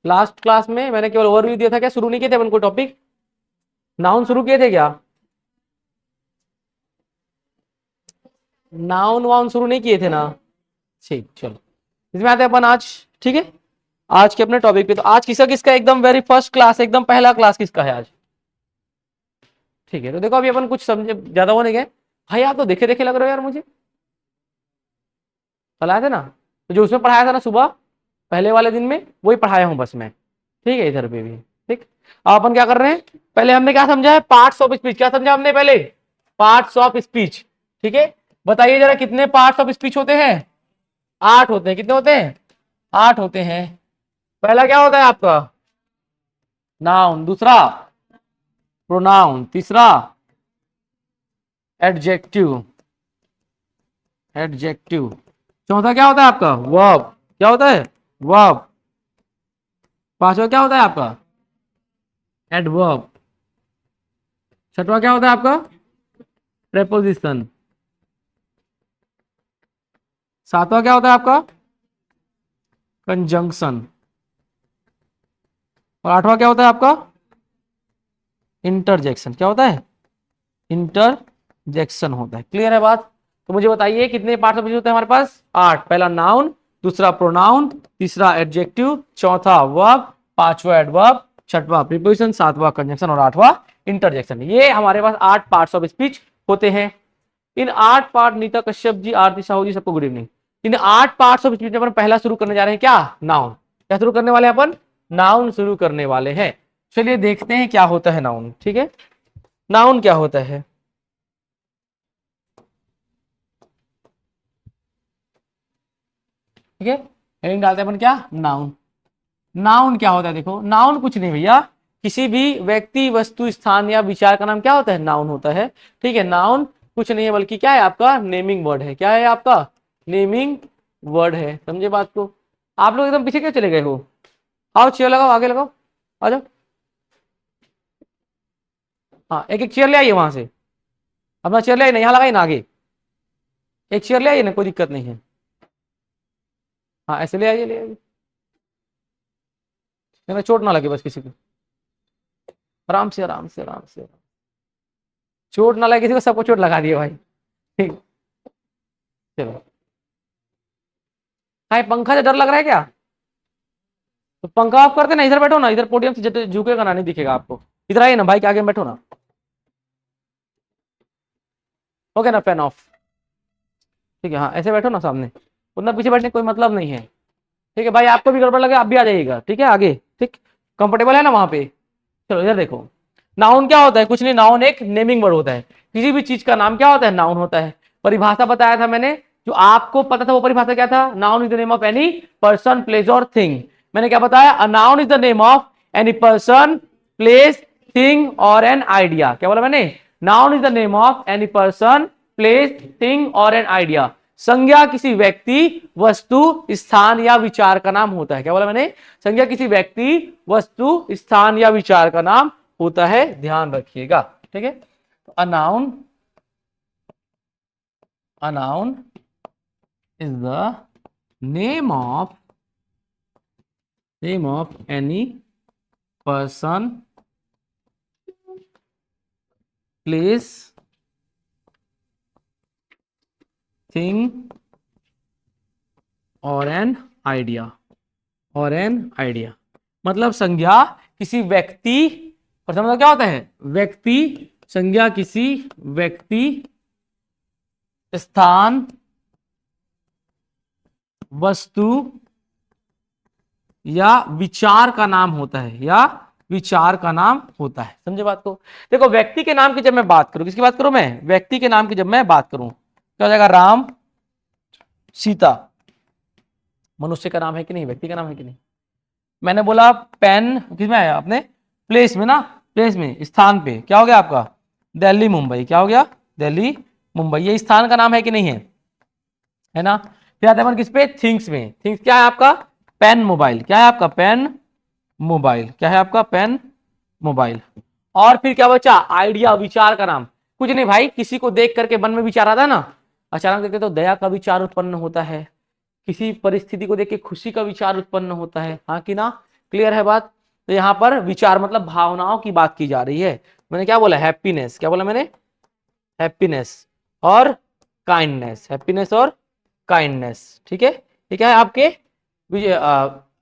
Last class में मैंने केवल ओवरव्यू दिया था, क्या शुरू नहीं किए थे अपन को टॉपिक? नाउन शुरू किए थे क्या? नाउन वाउन शुरू नहीं किए थे ना? ठीक, चलो इसमें आते हैं अपन आज। ठीक है, आज के अपने टॉपिक पे। तो आज किसका किसका एकदम वेरी फर्स्ट क्लास, एकदम पहला क्लास किसका है आज? ठीक है, तो देखो अभी अपन कुछ समझे ज्यादा होने गए। भाई आप तो देखे देखे लग रहे हो यार मुझे, पढ़ाया था ना? तो जो उसमें पढ़ाया था ना सुबह पहले वाले दिन में, वही पढ़ाया हूं बस मैं। ठीक है, इधर पे भी। ठीक, अब अपन क्या कर रहे हैं, पहले हमने क्या समझा है? Parts of speech. क्या समझा हमने पहले? Parts of speech. ठीक है, बताइए जरा कितने पार्ट्स ऑफ स्पीच होते हैं? 8 होते हैं। कितने होते हैं? 8 होते हैं। पहला क्या होता है आपका? नाउन। दूसरा प्रोनाउन। तीसरा एडजेक्टिव। एडजेक्टिव। चौथा क्या होता है आपका? वर्ब। क्या होता है? वर्ब। पांचवा क्या होता है आपका? एडवर्ब। छठवा क्या होता है आपका? प्रेपोजिशन। सातवां क्या होता है आपका? कंजंक्शन। और आठवां क्या होता है आपका? इंटरजेक्शन। क्या होता है? इंटरजेक्शन होता है। क्लियर है बात? तो मुझे बताइए कितने पार्ट्स ऑफ स्पीच होते हैं हमारे पास? 8। पहला नाउन, दूसरा प्रोनाउन, तीसरा एडजेक्टिव, चौथा वर्ब, पांचवा एडवर्ब, छठवां प्रीपोजिशन, सातवां कंजंक्शन और आठवां इंटरजेक्शन। ये हमारे पास 8 पार्ट्स ऑफ स्पीच होते हैं। इन 8 पार्ट, नीता कश्यप जी, आरती साहू जी, सबको good evening. In 8 parts of speech में अपन पहला शुरू करने जा रहे हैं क्या? नाउन। क्या शुरू करने वाले हैं अपन? नाउन शुरू करने वाले हैं। चलिए देखते हैं क्या होता है नाउन। ठीक है, नाउन क्या होता है? ठीक है, हेडिंग डालते हैं अपन क्या? नाउन। नाउन क्या होता है? देखो, नाउन कुछ नहीं भैया, किसी भी व्यक्ति, वस्तु, स्थान या विचार का नाम क्या होता है? नाउन होता है। ठीक है, नाउन कुछ नहीं है बल्कि क्या है आपका? नेमिंग वर्ड है। क्या है आपका? नेमिंग वर्ड है। समझे बात को? आप लोग एकदम पीछे क्यों चले गए हो? आओ चेयर लगाओ, आगे लगाओ, आ जाओ। हाँ, एक एक चेयर ले आइए वहां से। अपना चेयर ले आइए ना, यहाँ लगाइए ना आगे। एक चेयर ले आइए ना, कोई दिक्कत नहीं है। हाँ, ऐसे ले आइए, ले आइए, नहीं चोट ना लगे बस किसी को। आराम से, आराम से, आराम से। चोट ना लगे किसी को, सबको चोट लगा दिए भाई। ठीक, चलो। हाँ, पंखा से डर लग रहा है क्या? तो पंखा ऑफ कर देना, इधर बैठो ना, इधर पोडियम से झुकेगा ना, नहीं दिखेगा आपको। इधर आइए ना भाई के आगे में बैठो ना। ओके ना, फैन ऑफ। ठीक है, हाँ ऐसे बैठो ना सामने, उतना पीछे बैठने कोई मतलब नहीं है। ठीक है भाई, आपको भी गड़बड़ लगे आप भी आ जाइएगा। ठीक है, आगे। ठीक, कंफर्टेबल है ना वहां पे? चलो इधर देखो, नाउन क्या होता है? कुछ नहीं, नाउन एक नेमिंग वर्ड होता है। किसी भी चीज का नाम क्या होता है? नाउन होता है। परिभाषा बताया था मैंने, जो आपको पता था वो परिभाषा क्या था? Noun is the name of any person, place और थिंग। मैंने क्या बताया? A noun is the name of any person, place, thing और एन आइडिया। क्या बोला मैंने? Noun is the name of any person, place, thing और एन आइडिया। संज्ञा किसी व्यक्ति, वस्तु, स्थान या विचार का नाम होता है। क्या बोला मैंने? संज्ञा किसी व्यक्ति, वस्तु, स्थान या विचार का नाम होता है। ध्यान रखिएगा। ठीक है, तो अनाउन, अनाउन is the name of any person, place, thing और एन आइडिया। और एन आइडिया मतलब संज्ञा किसी व्यक्ति, प्रथम मतलब क्या होता है? व्यक्ति। संज्ञा किसी व्यक्ति, स्थान, वस्तु या विचार का नाम होता है, या विचार का नाम होता है। समझे बात को? देखो, व्यक्ति के नाम की जब मैं बात करूं, किसकी बात करूं मैं? व्यक्ति के नाम की जब मैं बात करूं, क्या हो जाएगा? राम, सीता। मनुष्य का नाम है कि नहीं? व्यक्ति का नाम है कि नहीं? मैंने बोला पेन, किसमें आया अपने? प्लेस में ना, प्लेस में, स्थान पे क्या हो गया आपका? दिल्ली, मुंबई। क्या हो गया? दिल्ली, मुंबई। ये स्थान का नाम है कि नहीं है? है ना? फिर आते हैं किस पे? थिंग्स में। थिंग्स क्या है आपका? Pen, mobile. क्या है आपका? Pen, mobile. क्या है आपका? Pen, mobile. और फिर क्या बचा? आइडिया, विचार का नाम। कुछ नहीं भाई, किसी को देख करके मन में विचार आता है ना, अचानक देखते तो दया का विचार उत्पन्न होता है। किसी परिस्थिति को देख के खुशी का विचार उत्पन्न होता है, हाँ कि ना? क्लियर है बात? तो यहाँ पर विचार मतलब भावनाओं की बात की जा रही है। मैंने क्या बोला? हैप्पीनेस। क्या बोला मैंने? हैप्पीनेस और काइंडनेस। हैप्पीनेस और काइंडनेस, ठीक है। ये क्या है? आपके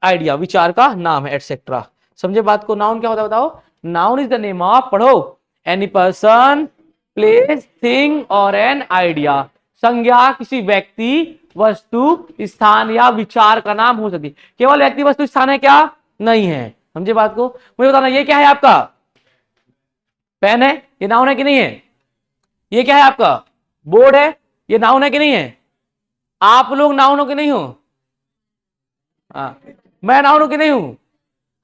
आइडिया, विचार का नाम है, एटसेट्रा। समझे बात को? नाउन क्या होता है बताओ? Noun is the name of, पढ़ो, एनी पर्सन, प्लेस, थिंग और एन आइडिया। संज्ञा किसी व्यक्ति, वस्तु, स्थान या विचार का नाम हो सकती। केवल व्यक्ति, वस्तु, स्थान है क्या? नहीं है। समझे बात को? मुझे बताना, ये क्या है आपका? पेन है, ये नाउन है कि नहीं है? ये क्या है आपका? बोर्ड है, ये नाउन है कि नहीं है? आप लोग नाउन हो कि नहीं हो? हाँ, मैं नाउन हूं कि नहीं हूं?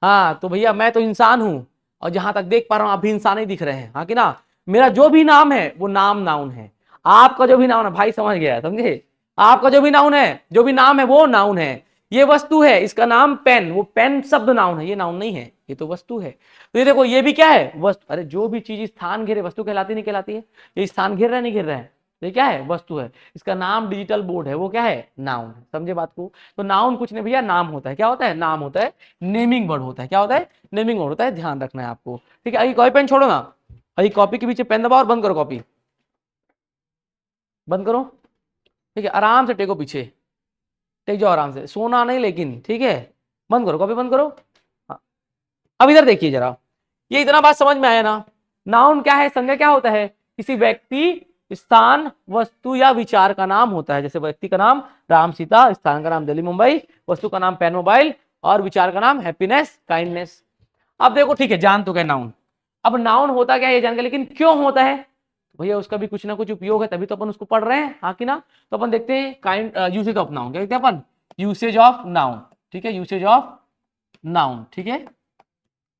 हाँ, तो भैया मैं तो इंसान हूं, और जहां तक देख पा रहा हूं आप भी इंसान ही दिख रहे हैं, हाँ कि ना? मेरा जो भी नाम है वो नाम नाउन है। आपका जो भी नाउन है, भाई समझ गया, समझे? आपका जो भी नाउन है, जो भी नाम है वो नाउन है। ये वस्तु है, इसका नाम पेन, वो पेन शब्द नाउन है, ये नाउन नहीं है, ये तो वस्तु है। तो ये देखो, ये भी क्या है? वस्तु। अरे जो भी चीज स्थान घेरे, वस्तु कहलाती नहीं कहलाती है? ये स्थान घेर रहा है नहीं घेर रहा है? ये क्या है? वस्तु है। इसका नाम डिजिटल बोर्ड है, वो क्या है? नाउन है। समझे बात को? तो नाउन कुछ नहीं भैया, नाम होता है। क्या होता है? नाम होता है, नेमिंग वर्ड होता है। क्या होता है? नेमिंग वर्ड होता है, ध्यान रखना है आपको, ठीक है। अभी कॉपी पेन छोड़ो ना, अभी कॉपी के पीछे पेन दबाओ और बंद करो, कॉपी बंद करो, ठीक है। आराम से टेको पीछे, टेक जाओ आराम से, सोना नहीं लेकिन, ठीक है। बंद करो, कॉपी बंद करो। हाँ। अब इधर देखिए जरा, ये इतना बात समझ में आया ना? नाउन क्या है? संज्ञा क्या होता है? किसी व्यक्ति, स्थान, वस्तु या विचार का नाम होता है। जैसे व्यक्ति का नाम राम सीता, स्थान का नाम दिल्ली मुंबई, वस्तु का नाम पेन मोबाइल, और विचार का नाम हैप्पीनेस काइंडनेस। अब देखो, ठीक है, जान तो गए नाउन। अब नाउन होता क्या है ये जान गए, लेकिन क्यों होता है? भैया उसका भी कुछ ना कुछ उपयोग है, तभी तो अपन उसको पढ़ रहे हैं, हाँ कि ना? तो अपन देखते हैं काइंड यूसेज ऑफ नाउन। क्या देखते हैं अपन? यूसेज ऑफ नाउन, ठीक है। यूसेज ऑफ नाउन, ठीक है।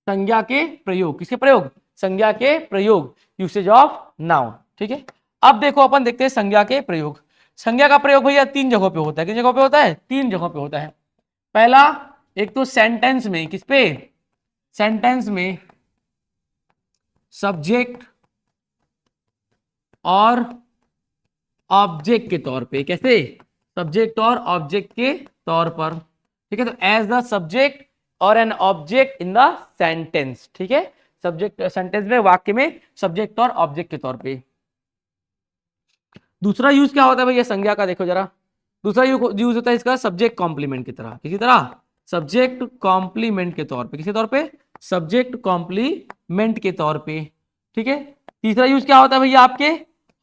संज्ञा के प्रयोग। किसके प्रयोग? संज्ञा के प्रयोग, यूसेज ऑफ नाउन, ठीक है। अब देखो अपन देखते हैं संज्ञा के प्रयोग। संज्ञा का प्रयोग भैया 3 जगहों पे होता है। किस जगह पे होता है? 3 जगहों पे होता है। पहला, एक तो सेंटेंस में। किस पे? सेंटेंस में सब्जेक्ट और ऑब्जेक्ट के तौर पे। कैसे? सब्जेक्ट और ऑब्जेक्ट के तौर पर, ठीक है। तो एज द सब्जेक्ट और an object in the sentence, ठीक है। सब्जेक्ट सेंटेंस में, वाक्य में सब्जेक्ट और ऑब्जेक्ट के तौर पे। दूसरा यूज क्या होता है भैया संज्ञा का? देखो जरा, दूसरा यूज होता है इसका सब्जेक्ट कॉम्प्लीमेंट की तरह। किसी तरह? सब्जेक्ट कॉम्प्लीमेंट के तौर पे। किसी तौर पे? सब्जेक्ट कॉम्प्लीमेंट के तौर पे, ठीक है। तीसरा यूज क्या होता है भैया आपके?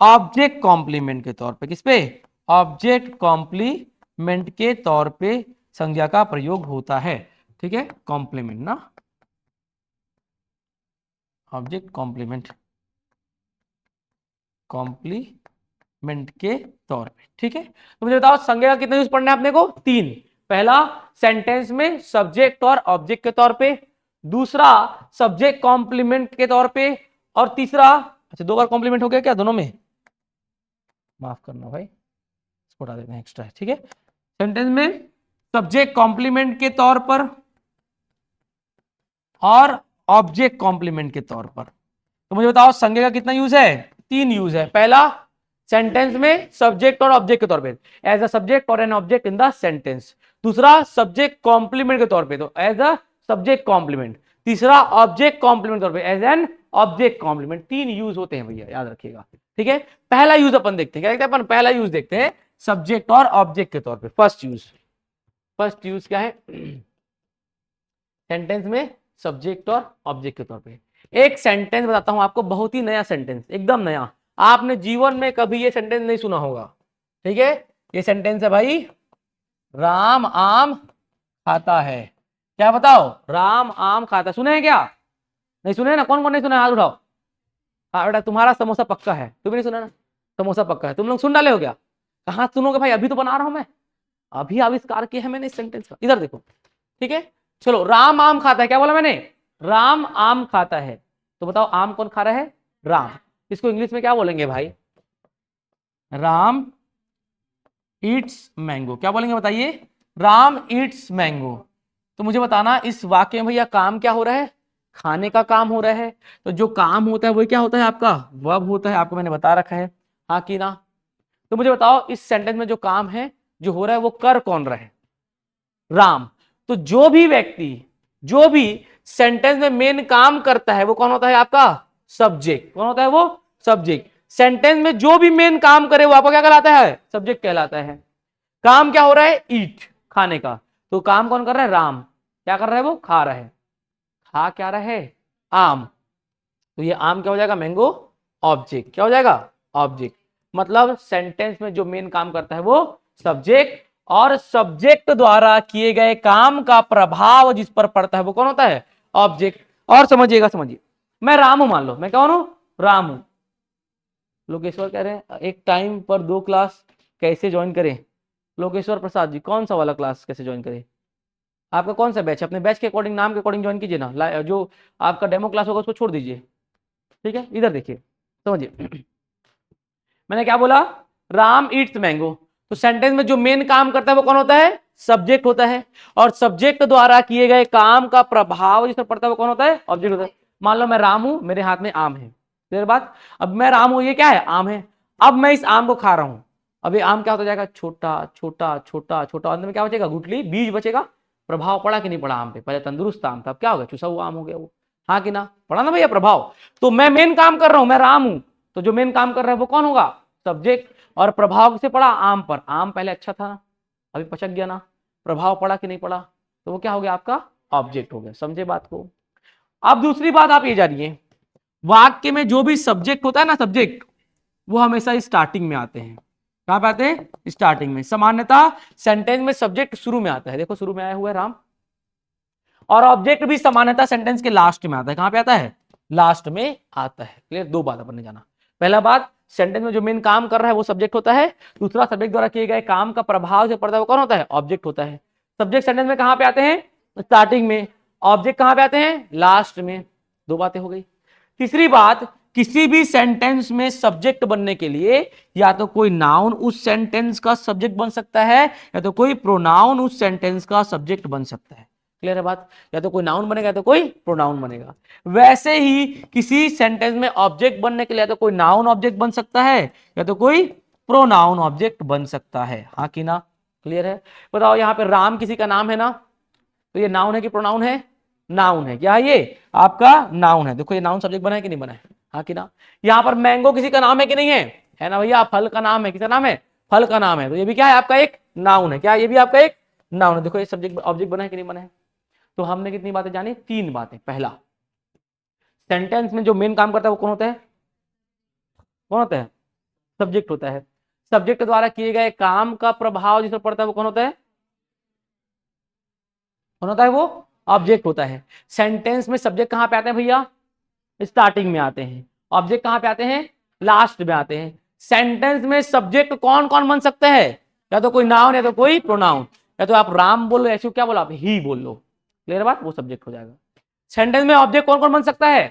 ऑब्जेक्ट कॉम्प्लीमेंट के तौर पे। किस पे? ऑब्जेक्ट कॉम्प्लीमेंट के तौर पे संज्ञा का प्रयोग होता है, ठीक है। कॉम्प्लीमेंट ना, ऑब्जेक्ट कॉम्प्लीमेंट, कॉम्प्लीमेंट के तौर पे, ठीक है। तो मुझे बताओ संज्ञा का कितना यूज पढ़ना है अपने को? 3। पहला, सेंटेंस में सब्जेक्ट और ऑब्जेक्ट के तौर पे। दूसरा, सब्जेक्ट कॉम्प्लीमेंट के तौर पे। और तीसरा, अच्छा 2 बार कॉम्प्लीमेंट हो गया क्या दोनों में? माफ करना भाई, इसको हटा देते हैं, एक्स्ट्रा है, ठीक है। सेंटेंस में सब्जेक्ट कॉम्प्लीमेंट के तौर पर और ऑब्जेक्ट कॉम्प्लीमेंट के तौर पर। तो मुझे बताओ संज्ञा का कितना यूज है? 3 यूज है। पहला, सेंटेंस में सब्जेक्ट और ऑब्जेक्ट के तौर पे, एज अ सब्जेक्ट और an object in the sentence. दूसरा, सब्जेक्ट कॉम्प्लीमेंट के तौर पे, तो एज अ सब्जेक्ट कॉम्प्लीमेंट। तीसरा, ऑब्जेक्ट कॉम्प्लीमेंट तौर पे, as an object complement. 3 use होते हैं भैया, याद रखिएगा, ठीक है। पहला यूज अपन देखते हैं, क्या देखते हैं अपन? पहला यूज देखते हैं सब्जेक्ट और ऑब्जेक्ट के तौर पे। फर्स्ट यूज, फर्स्ट यूज क्या है? सेंटेंस में सब्जेक्ट और ऑब्जेक्ट के तौर पे। एक सेंटेंस बताता हूं आपको, बहुत ही नया सेंटेंस, एकदम नया। आपने जीवन में कभी ये सेंटेंस नहीं सुना होगा, ठीक है। ये सेंटेंस है भाई, राम आम खाता है। क्या बताओ? राम आम खाता। सुने हैं क्या? नहीं सुने ना? कौन कौन नहीं सुना? हाथ उठाओ। हाँ बेटा, तुम्हारा समोसा पक्का है, तुम नहीं सुना ना? समोसा पक्का है, तुम लोग सुन डाले हो क्या? कहाँ सुनोगे भाई, अभी तो बना रहा हूं मैं, अभी आविष्कार किया है मैंने इस सेंटेंस का। इधर देखो, ठीक है। चलो, राम आम खाता है। क्या बोला मैंने? राम आम खाता है। तो बताओ आम कौन खा रहा है? राम। इसको इंग्लिश में क्या बोलेंगे भाई? Ram Yeats mango. क्या बोलेंगे बताइए? Ram Yeats mango. तो मुझे बताना इस वाक्य में भैया काम क्या हो रहा है? खाने का काम हो रहा है। तो जो काम होता है वही क्या होता है आपका? वर्ब होता है, आपको मैंने बता रखा है, हाँ कि ना? तो मुझे बताओ इस सेंटेंस में जो काम है, जो हो रहा है, वो कर कौन रहा है? राम। तो जो भी व्यक्ति जो भी सेंटेंस में मेन काम करता है वो कौन होता है आपका सब्जेक्ट। कौन होता है वो सब्जेक्ट। सेंटेंस में जो भी मेन काम करे वो आपका क्या कहलाता है सब्जेक्ट कहलाता है। काम क्या हो रहा है ईट खाने का, तो काम कौन कर रहा है राम, क्या कर रहा है वो खा रहा है, खा क्या रहा है आम, तो ये आम क्या हो जाएगा मैंगो ऑब्जेक्ट। क्या हो जाएगा ऑब्जेक्ट। मतलब सेंटेंस में जो मेन काम करता है वो सब्जेक्ट, और सब्जेक्ट द्वारा किए गए काम का प्रभाव जिस पर पड़ता है वो कौन होता है ऑब्जेक्ट। और समझिएगा, समझिए मैं राम हूं, मान लो मैं कौन हूं राम हूं। लोकेश्वर कह रहे हैं एक टाइम पर 2 क्लास कैसे ज्वाइन करें। लोकेश्वर प्रसाद जी कौन सा वाला क्लास कैसे ज्वाइन करें, आपका कौन सा बैच है, अपने बैच के अकॉर्डिंग नाम के अकॉर्डिंग ज्वाइन कीजिए ना, जो आपका डेमो क्लास होगा उसको छोड़ दीजिए। ठीक है, इधर देखिए समझिए मैंने क्या बोला, राम ईट्स मैंगो, तो सेंटेंस में जो मेन काम करता है वो कौन होता है सब्जेक्ट होता है, और सब्जेक्ट द्वारा किए गए काम का प्रभाव जिस पर पड़ता है वो कौन होता है ऑब्जेक्ट होता है। मान लो मैं राम हूं, मेरे हाथ में आम है, देर बाद अब मैं राम हूं, ये क्या है आम है, अब मैं इस आम को खा रहा हूं, अब ये आम क्या होता जाएगा छोटा छोटा छोटा छोटा, अंत में क्या बचेगा गुठली बीज बचेगा। प्रभाव पड़ा कि नहीं पड़ा आम पे, पहले तंदुरुस्त आम था अब क्या हो गया चुसा हुआ आम हो गया वो, हाँ कि ना पड़ा ना भैया प्रभाव। तो मैं मेन काम कर रहा हूं, मैं राम हूं, तो जो मेन काम कर रहा है वो कौन होगा सब्जेक्ट, और प्रभाव किसे पड़ा आम पर, आम पहले अच्छा था अभी पचक गया ना, प्रभाव पड़ा कि नहीं पड़ा, तो वो क्या हो गया आपका ऑब्जेक्ट हो गया। समझे बात को। अब दूसरी बात आप ये जानिए, वाक्य में जो भी सब्जेक्ट होता है ना सब्जेक्ट, वो हमेशा स्टार्टिंग में आते हैं। कहां पे आते हैं स्टार्टिंग में। सामान्यतः सेंटेंस में सब्जेक्ट शुरू में आता है, देखो शुरू में आया हुआ है राम, और ऑब्जेक्ट भी सामान्यतः सेंटेंस के लास्ट में आता है। कहां पे आता है लास्ट में आता है। क्लियर, दो बात अपन ने जाना। पहला बात सेंटेंस में जो मेन काम कर रहा है वो सब्जेक्ट होता है, दूसरा सब्जेक्ट द्वारा किए गए काम का प्रभाव जो पड़ता है वो कौन होता है ऑब्जेक्ट होता है। सब्जेक्ट सेंटेंस में कहां पे आते हैं स्टार्टिंग में, ऑब्जेक्ट कहां पे आते हैं लास्ट में। दो बातें हो गई। तीसरी बात, किसी भी सेंटेंस में सब्जेक्ट बनने के लिए या तो कोई नाउन उस सेंटेंस का सब्जेक्ट बन सकता है, या तो कोई प्रोनाउन उस सेंटेंस का सब्जेक्ट बन सकता है। क्लियर है बात, या तो कोई नाउन बनेगा या तो कोई प्रोनाउन बनेगा। वैसे ही किसी सेंटेंस में ऑब्जेक्ट बनने के लिए या तो कोई नाउन ऑब्जेक्ट बन सकता है या तो कोई प्रोनाउन ऑब्जेक्ट बन सकता है, हाँ कि ना। क्लियर है। बताओ यहाँ पे राम किसी का नाम है ना, तो ये नाउन है कि प्रोनाउन है, नाउन है। क्या ये आपका नाउन है, देखो ये नाउन सब्जेक्ट बना है कि नहीं बना है, हाँ कि ना। यहाँ पर मैंगो किसी का नाम है कि नहीं है ना भैया, फल का नाम है, किसका नाम है फल का नाम है, तो ये भी क्या है आपका एक नाउन है। क्या ये भी आपका एक नाउन है। देखो ये सब्जेक्ट ऑब्जेक्ट बना है कि नहीं बना है। तो हमने कितनी बातें जानी, तीन बातें। पहला, सेंटेंस में जो मेन काम करता है वो कौन होता है, कौन होता है सब्जेक्ट होता है। सब्जेक्ट द्वारा किए गए काम का प्रभाव जिस पर पड़ता है वो कौन होता है, कौन होता है वो ऑब्जेक्ट होता है। सेंटेंस में सब्जेक्ट कहां पे आते हैं भैया स्टार्टिंग में आते हैं, ऑब्जेक्ट कहां पे आते हैं लास्ट में आते हैं। सेंटेंस में सब्जेक्ट कौन कौन बन सकते हैं, या तो कोई नाउन या तो कोई प्रोनाउन, या तो आप राम बोलो ऐसे क्या बोलो आप ही बोल लो। क्लियर बात, वो सब्जेक्ट हो जाएगा। सेंटेंस में ऑब्जेक्ट कौन कौन बन सकता है,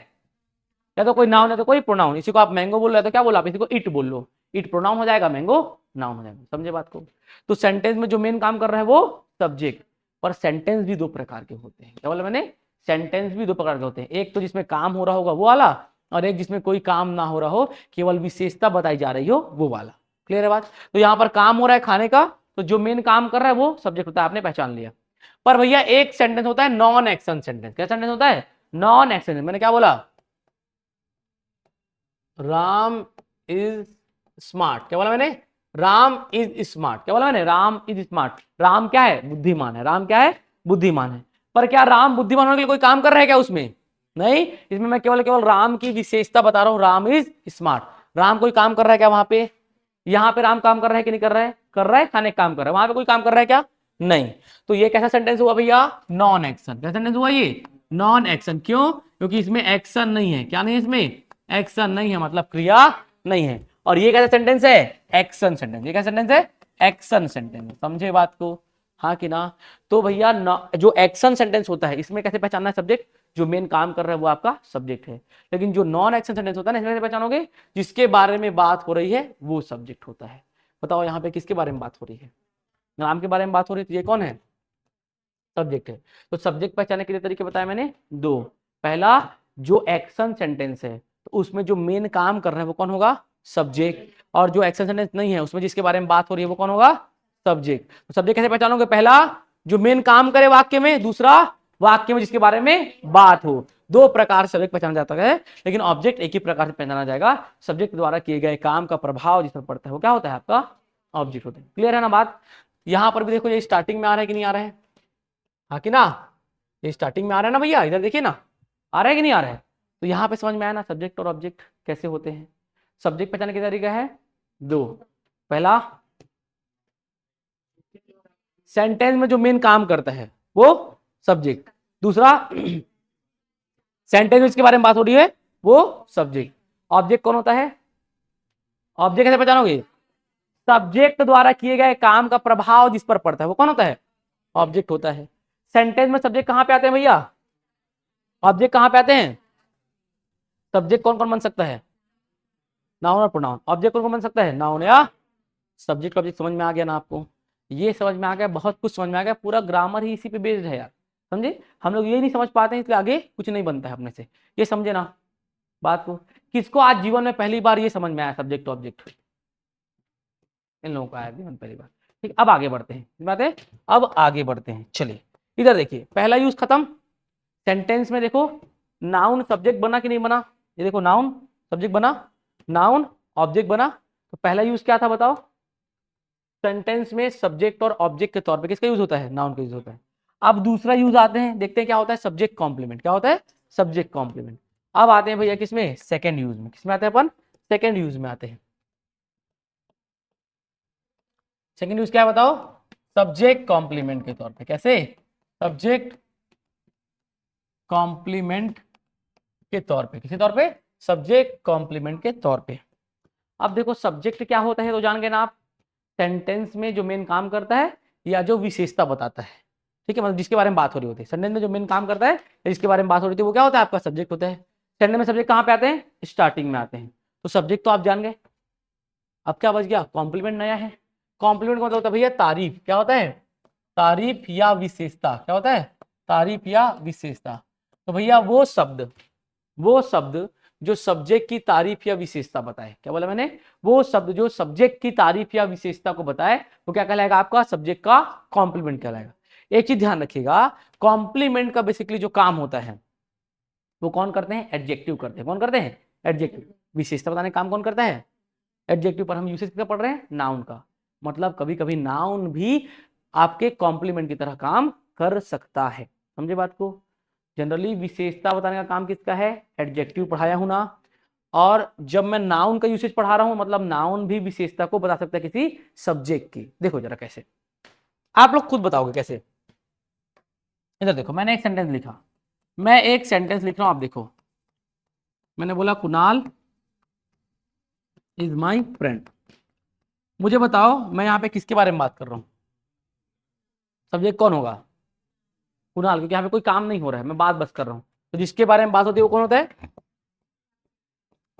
या तो कोई नाउन या तो कोई प्रोनाउन। इसी को आप मैंगो बोल रहे हो तो क्या बोलो आप, इसी को इट बोल लो, इट प्रोनाउन हो जाएगा मैंगो नाउन हो जाएगा। समझे बात को। तो सेंटेंस में जो मेन काम कर रहा है वो सब्जेक्ट। पर सेंटेंस भी दो प्रकार के होते हैं, क्या बोला मैंने, सेंटेंस भी दो प्रकार के होते हैं। एक तो जिसमें काम हो रहा होगा वो वाला, और एक जिसमें कोई काम ना हो रहा हो, केवल विशेषता बताई जा रही हो वो वाला। क्लियर है बात। तो यहाँ पर काम हो रहा है खाने का, तो जो मेन काम कर रहा है वो सब्जेक्ट होता है, आपने पहचान लिया। पर भैया एक सेंटेंस होता है नॉन एक्शन सेंटेंस। क्या सेंटेंस होता है नॉन एक्शन। मैंने क्या बोला, राम इज स्मार्ट। क्या बोला मैंने, राम इज स्मार्ट। क्या बोला मैंने, राम इज स्मार्ट। राम क्या है बुद्धिमान है, राम क्या है बुद्धिमान है। पर क्या राम बुद्धिमान होने के लिए कोई काम कर रहा है क्या उसमें, नहीं। इसमें मैं केवल केवल राम की विशेषता बता रहा हूं, राम इज स्मार्ट। राम कोई काम कर रहा है क्या वहां पे, यहाँ पे राम काम कर रहा है कि नहीं कर रहा है, कर रहा है, खाने का काम कर रहा है, वहां पे कोई काम कर रहा है क्या, नहीं। तो ये कैसा सेंटेंस हुआ भैया नॉन एक्शन। कैसा सेंटेंस हुआ ये नॉन एक्शन। क्यों, क्योंकि इसमें एक्शन नहीं है। क्या नहीं है इसमें, एक्शन नहीं है, मतलब क्रिया नहीं है। और ये कैसा सेंटेंस है एक्शन सेंटेंस। ये कैसा सेंटेंस है एक्शन सेंटेंस। समझे बात को, हाँ कि ना। तो भैया जो एक्शन सेंटेंस होता है इसमें कैसे पहचानना है सब्जेक्ट, जो मेन काम कर रहा है वो आपका सब्जेक्ट है। लेकिन जो नॉन एक्शन सेंटेंस होता है ना इसमें कैसे पहचानोगे, जिसके बारे में बात हो रही है वो सब्जेक्ट होता है। बताओ यहाँ पे किसके बारे में बात हो रही है, नाम के बारे में बात हो रही है, तो ये कौन है सब्जेक्ट है। तो सब्जेक्ट पहचानने के लिए तरीके बताए मैंने दो। पहला, जो एक्शन सेंटेंस है तो उसमें जो मेन काम कर रहा है वो कौन होगा सब्जेक्ट, और जो एक्शन सेंटेंस नहीं है उसमें जिसके बारे में बात हो रही है वो कौन होगा सब्जेक्ट। तो सब्जेक्ट कैसे पहचानोगे, पहला जो मेन काम करे वाक्य में, दूसरा वाक्य में जिसके बारे में बात हो। दो प्रकार से सब्जेक्ट पहचाना जाता है, लेकिन ऑब्जेक्ट एक ही प्रकार से पहचाना जाएगा। सब्जेक्ट द्वारा किए गए काम का प्रभाव जिस पर पड़ता है वो क्या होता है, आपका ऑब्जेक्ट होता है। क्लियर है ना बात। यहां पर भी देखो ये स्टार्टिंग में आ रहा है कि नहीं आ रहा है, हाँ कि ना, ये स्टार्टिंग में आ रहा है ना भैया, इधर देखिए ना, आ रहा है कि नहीं आ रहा है। तो यहाँ पे समझ में आया ना सब्जेक्ट और ऑब्जेक्ट कैसे होते हैं। सब्जेक्ट पहचानने का तरीका है दो। पहला, सेंटेंस में जो मेन काम करता है वो सब्जेक्ट। दूसरा, सेंटेंस में इसके बारे में बात हो रही है वो सब्जेक्ट। ऑब्जेक्ट कौन होता है, ऑब्जेक्ट कैसे पहचानोगे, सब्जेक्ट द्वारा किए गए काम का प्रभाव जिस पर पड़ता है वो कौन होता है, ऑब्जेक्ट होता है। सेंटेंस में सब्जेक्ट कहां पे आते हैं भैया, ऑब्जेक्ट कहां पे आते हैं। सब्जेक्ट कौन कौन बन सकता है, नाउन और प्रोनाउन। ऑब्जेक्ट कौन कौन बन सकता है, नाउन या सब्जेक्ट। ऑब्जेक्ट समझ में आ गया ना आपको, ये समझ में आ गया, बहुत कुछ समझ में आ गया। पूरा ग्रामर ही इसी पे बेस्ड है यार, समझे। हम लोग ये नहीं समझ पाते हैं इसलिए आगे कुछ नहीं बनता है अपने से, ये समझे ना बात को। किसको आज जीवन में पहली बार ये समझ में आया सब्जेक्ट ऑब्जेक्ट, इन लोगों को आया जीवन पहली बार। ठीक, अब आगे बढ़ते हैं, बात है, अब आगे बढ़ते हैं। चलिए इधर देखिए, पहला यूज खत्म। सेंटेंस में देखो नाउन सब्जेक्ट बना कि नहीं बना, ये देखो नाउन सब्जेक्ट बना, नाउन ऑब्जेक्ट बना। तो पहला यूज क्या था बताओ, सेंटेंस में सब्जेक्ट और ऑब्जेक्ट के तौर पे किसका यूज होता है, नाउन का यूज होता है। अब दूसरा यूज आते हैं, देखते हैं क्या होता है, सब्जेक्ट कॉम्प्लीमेंट। क्या होता है, सब्जेक्ट कॉम्प्लीमेंट। अब आते हैं भैया किसमें, सेकंड यूज में। किसमें आते हैं अपन, सेकंड यूज में आते हैं। सेकंड यूज क्या है बताओ, सब्जेक्ट कॉम्प्लीमेंट के तौर पे। कैसे, सब्जेक्ट कॉम्प्लीमेंट के तौर पे, किसी तौर पे, सब्जेक्ट कॉम्प्लीमेंट के तौर पे। अब देखो सब्जेक्ट क्या होता है तो जान गए ना आप, सेंटेंस में जो मेन काम करता है या जो विशेषता बताता है। ठीक है, मतलब जिसके बारे में बात हो रही होती है, सेंटेंस में जो मेन काम करता है या जिसके बारे में बात हो रही थी वो क्या होता है, आपका सब्जेक्ट होता है। सेंटेंस में सब्जेक्ट कहाँ पे आते हैं, स्टार्टिंग में आते हैं। तो सब्जेक्ट तो आप जान गए। अब क्या बच गया, कॉम्प्लीमेंट नया है। कॉम्प्लीमेंट का मतलब होता है भैया तारीफ। क्या होता है, तारीफ या विशेषता। क्या होता है, तारीफ या विशेषता। तो भैया वो शब्द, वो शब्द जो सब्जेक्ट की तारीफ या विशेषता बताए। क्या बोला मैंने, वो शब्द जो सब्जेक्ट की तारीफ या विशेषता को बताए वो क्या कहलाएगा, आपका सब्जेक्ट का कॉम्प्लीमेंट कहलाएगा। एक चीज ध्यान रखिएगा, कॉम्प्लीमेंट का बेसिकली जो काम होता है वो कौन करते हैं, एडजेक्टिव करते हैं। कौन करते हैं, एडजेक्टिव। विशेषता बताने का काम कौन करता है, एडजेक्टिव। पर हम यूसेज किसका पढ़ रहे हैं, नाउन का। मतलब कभी कभी नाउन भी आपके कॉम्प्लीमेंट की तरह काम कर सकता है, समझे बात को। जनरली विशेषता बताने का काम किसका है, एडजेक्टिव पढ़ाया हूं ना। और जब मैं नाउन का यूसेज पढ़ा रहा हूं मतलब नाउन भी विशेषता को बता सकता है किसी सब्जेक्ट की। देखो जरा कैसे, आप लोग खुद बताओगे कैसे। इधर देखो, मैंने एक सेंटेंस लिखा, मैं एक सेंटेंस लिख रहा हूं, आप देखो। मैंने बोला कुणाल इज माई फ्रेंड। मुझे बताओ मैं यहाँ पे किसके बारे में बात कर रहा हूँ, सब्जेक्ट कौन होगा, कुणाल, क्योंकि यहाँ पे कोई काम नहीं हो रहा है, मैं बात बस कर रहा हूँ। तो जिसके बारे में बात होती है वो कौन होता है,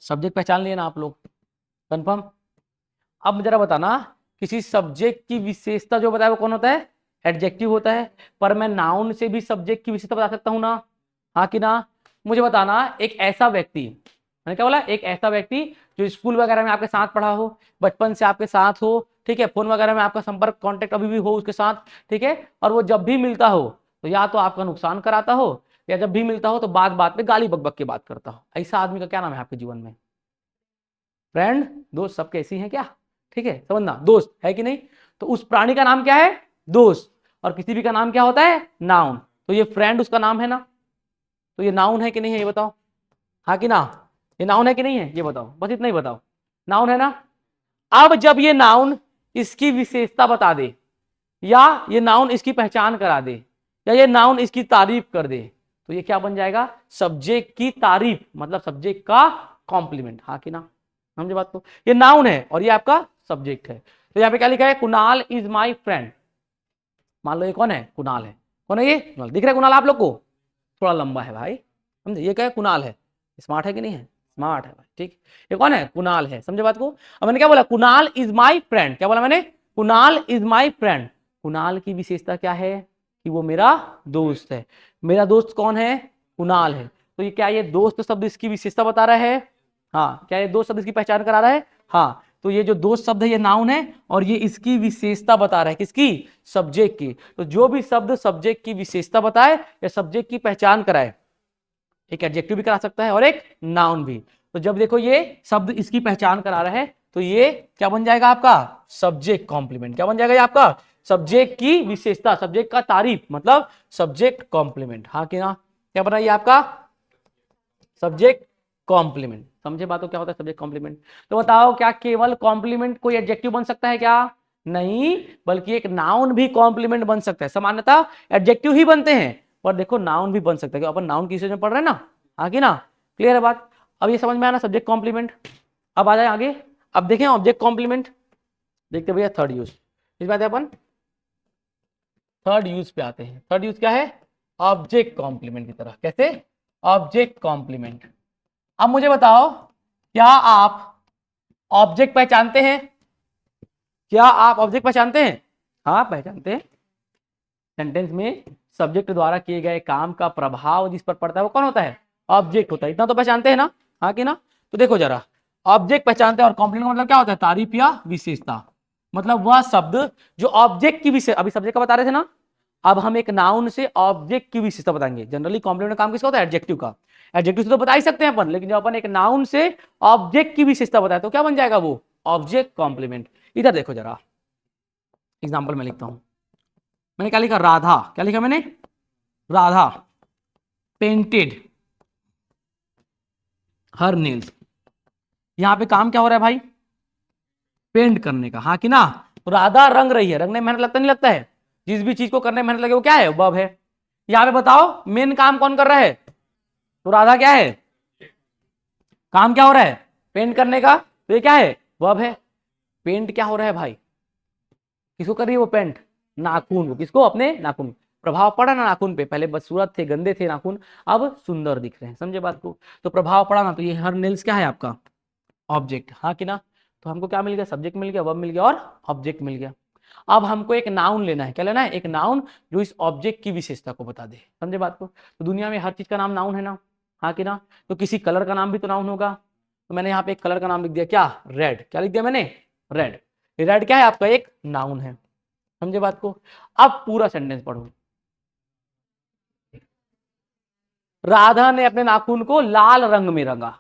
सब्जेक्ट। पहचान लिए ना आप लोग, कंफर्म। अब जरा बताना, किसी सब्जेक्ट की विशेषता जो बताया वो कौन होता है, एडजेक्टिव होता है। पर मैं नाउन से भी सब्जेक्ट की विशेषता बता सकता हूं ना, हाँ कि ना। मुझे बताना, एक ऐसा व्यक्ति, मैंने क्या बोला, एक ऐसा व्यक्ति जो स्कूल वगैरह में आपके साथ पढ़ा हो, बचपन से आपके साथ हो, ठीक है, फोन वगैरह में आपका संपर्क कांटेक्ट अभी भी हो उसके साथ, ठीक है। और वो जब भी मिलता हो तो या तो आपका नुकसान कराता हो, या जब भी मिलता हो तो बात बात पे गाली बक बक के बात करता हो। ऐसा आदमी का क्या नाम है आपके जीवन में, फ्रेंड, दोस्त, सब कैसी हैं क्या, ठीक है, समझना, दोस्त है कि नहीं। तो उस प्राणी का नाम क्या है, दोस्त। और किसी भी का नाम क्या होता है, नाउन। तो ये फ्रेंड उसका नाम है ना, तो ये नाउन है कि नहीं है, ये बताओ, हाँ कि ना। ये नाउन है कि नहीं है, ये बताओ, बस इतना ही बताओ, नाउन है ना। अब जब ये नाउन इसकी विशेषता बता दे, या ये नाउन इसकी पहचान करा दे, या ये नाउन इसकी तारीफ कर दे, तो ये क्या बन जाएगा, सब्जेक्ट की तारीफ, मतलब सब्जेक्ट का कॉम्प्लीमेंट, हाँ कि ना, समझे बात को। ये नाउन है और ये आपका सब्जेक्ट है। तो यहाँ पे क्या लिखा है, कुणाल इज माई फ्रेंड। मान लो ये कौन है, कुणाल है। कौन है ये, कुणाल। दिख रहा है कुणाल आप लोग को, थोड़ा लंबा है भाई, समझे। ये क्या है, कुणाल है। स्मार्ट है कि नहीं है, स्मार्ट है भाई, ठीक। ये कौन है, कुणाल है, समझे बात को। अब मैंने क्या बोला, कुणाल इज माई फ्रेंड। क्या बोला मैंने, Kunal is my friend. Kunal की विशेषता क्या है, कि वो मेरा दोस्त है। मेरा दोस्त कौन है, कुणाल है। तो ये क्या, ये दोस्त शब्द इसकी विशेषता बता रहा है, हाँ। क्या ये दोस्त शब्द इसकी पहचान करा रहा है, हाँ। तो ये जो दो शब्द है ये नाउन है और ये इसकी विशेषता बता रहा है, किसकी? सब्जेक्ट की। तो जो भी शब्द सब्जेक्ट की विशेषता बताए या सब्जेक्ट की पहचान कराए, एक एडजेक्टिव भी करा सकता है और एक नाउन भी। तो जब देखो ये शब्द इसकी पहचान करा रहा है तो ये क्या बन जाएगा आपका? Subject complement. क्या बन जाएगा ये आपका? सब्जेक्ट की विशेषता, सब्जेक्ट का तारीफ, मतलब सब्जेक्ट कॉम्प्लीमेंट। हाँ कि ना? क्या बना ये आपका? Subject complement. समझे बात को? क्या होता है सब्जेक्ट कॉम्प्लीमेंट? तो बताओ क्या केवल कॉम्प्लीमेंट कोई एडजेक्टिव बन सकता है क्या? नहीं, बल्कि एक नाउन भी कॉम्प्लीमेंट बन सकता है। सामान्यतः एडजेक्टिव ही बनते हैं, पर देखो नाउन भी बन सकता है, अपन नाउन की में पढ़ रहे हैं ना। आगे ना? क्लियर है बात? अब ये समझ में आया ना सब्जेक्ट कॉम्प्लीमेंट? अब आ जाए आगे, अब देखें ऑब्जेक्ट कॉम्प्लीमेंट। देखते भैया थर्ड यूज, इस बात अपन थर्ड यूज पे आते हैं। थर्ड यूज क्या है? ऑब्जेक्ट कॉम्प्लीमेंट की तरह। कैसे? Object complement. अब मुझे बताओ, क्या आप ऑब्जेक्ट पहचानते हैं? क्या आप ऑब्जेक्ट पहचानते हैं? हाँ पहचानते हैं। सेंटेंस में सब्जेक्ट द्वारा किए गए काम का प्रभाव जिस पर पड़ता है वो कौन होता है? ऑब्जेक्ट होता है। इतना तो पहचानते हैं ना? हाँ कि ना? तो देखो जरा, ऑब्जेक्ट पहचानते हैं और कॉम्प्लीमेंट का मतलब क्या होता है? तारीफ या विशेषता। मतलब वह शब्द जो ऑब्जेक्ट की विशेष, अभी सब्जेक्ट का बता रहे थे ना, अब हम एक नाउन से ऑब्जेक्ट की विशेषता बताएंगे। जनरली कॉम्प्लीमेंट का काम किसका होता है? एडजेक्टिव का। एडजेक्टिव से तो बता ही सकते हैं अपन, लेकिन जब अपन एक नाउन से ऑब्जेक्ट की विशेषता बताए तो क्या बन जाएगा वो? Object complement. इधर देखो जरा, एग्जाम्पल में लिखता हूं। मैंने क्या लिखा? राधा। क्या लिखा मैंने? राधा पेंटेड हर नेल्स। यहां पे काम क्या हो रहा है भाई? पेंट करने का। हाँ कि ना? तो राधा रंग रही है। रंगने में मेहनत लगता नहीं लगता है? जिस भी चीज को करने में मेहनत लगे वो क्या है? वर्ब है। यहां पे बताओ मेन काम कौन कर रहा है? तो राधा क्या है? काम क्या हो रहा है? पेंट करने का। तो ये क्या है? वर्ब है। पेंट क्या हो रहा है भाई? किसको कर रही है वो पेंट? नाखून को। किसको? अपने नाखून। प्रभाव पड़ा ना नाखून पे? पहले बदसूरत थे, गंदे थे नाखून, अब सुंदर दिख रहे हैं। समझे बात को? तो प्रभाव पड़ा ना, तो ये हर नेल्स क्या है आपका? ऑब्जेक्ट। हाँ कि ना? तो हमको क्या मिल गया? सब्जेक्ट मिल गया, वर्ब मिल गया और ऑब्जेक्ट मिल गया। अब हमको एक नाउन लेना है। क्या लेना है? एक नाउन जो इस ऑब्जेक्ट की विशेषता को बता दे। समझे बात को? तो दुनिया में हर चीज का नाम नाउन है ना? हाँ कि ना? तो किसी कलर का नाम भी तो नाउन होगा। तो मैंने यहाँ पे एक कलर का नाम लिख दिया। क्या? रेड। क्या लिख दिया मैंने? रेड। रेड क्या है आपका? एक नाउन है। समझे बात को? अब पूरा सेंटेंस पढ़ो। राधा ने अपने नाखून को लाल रंग में रंगा।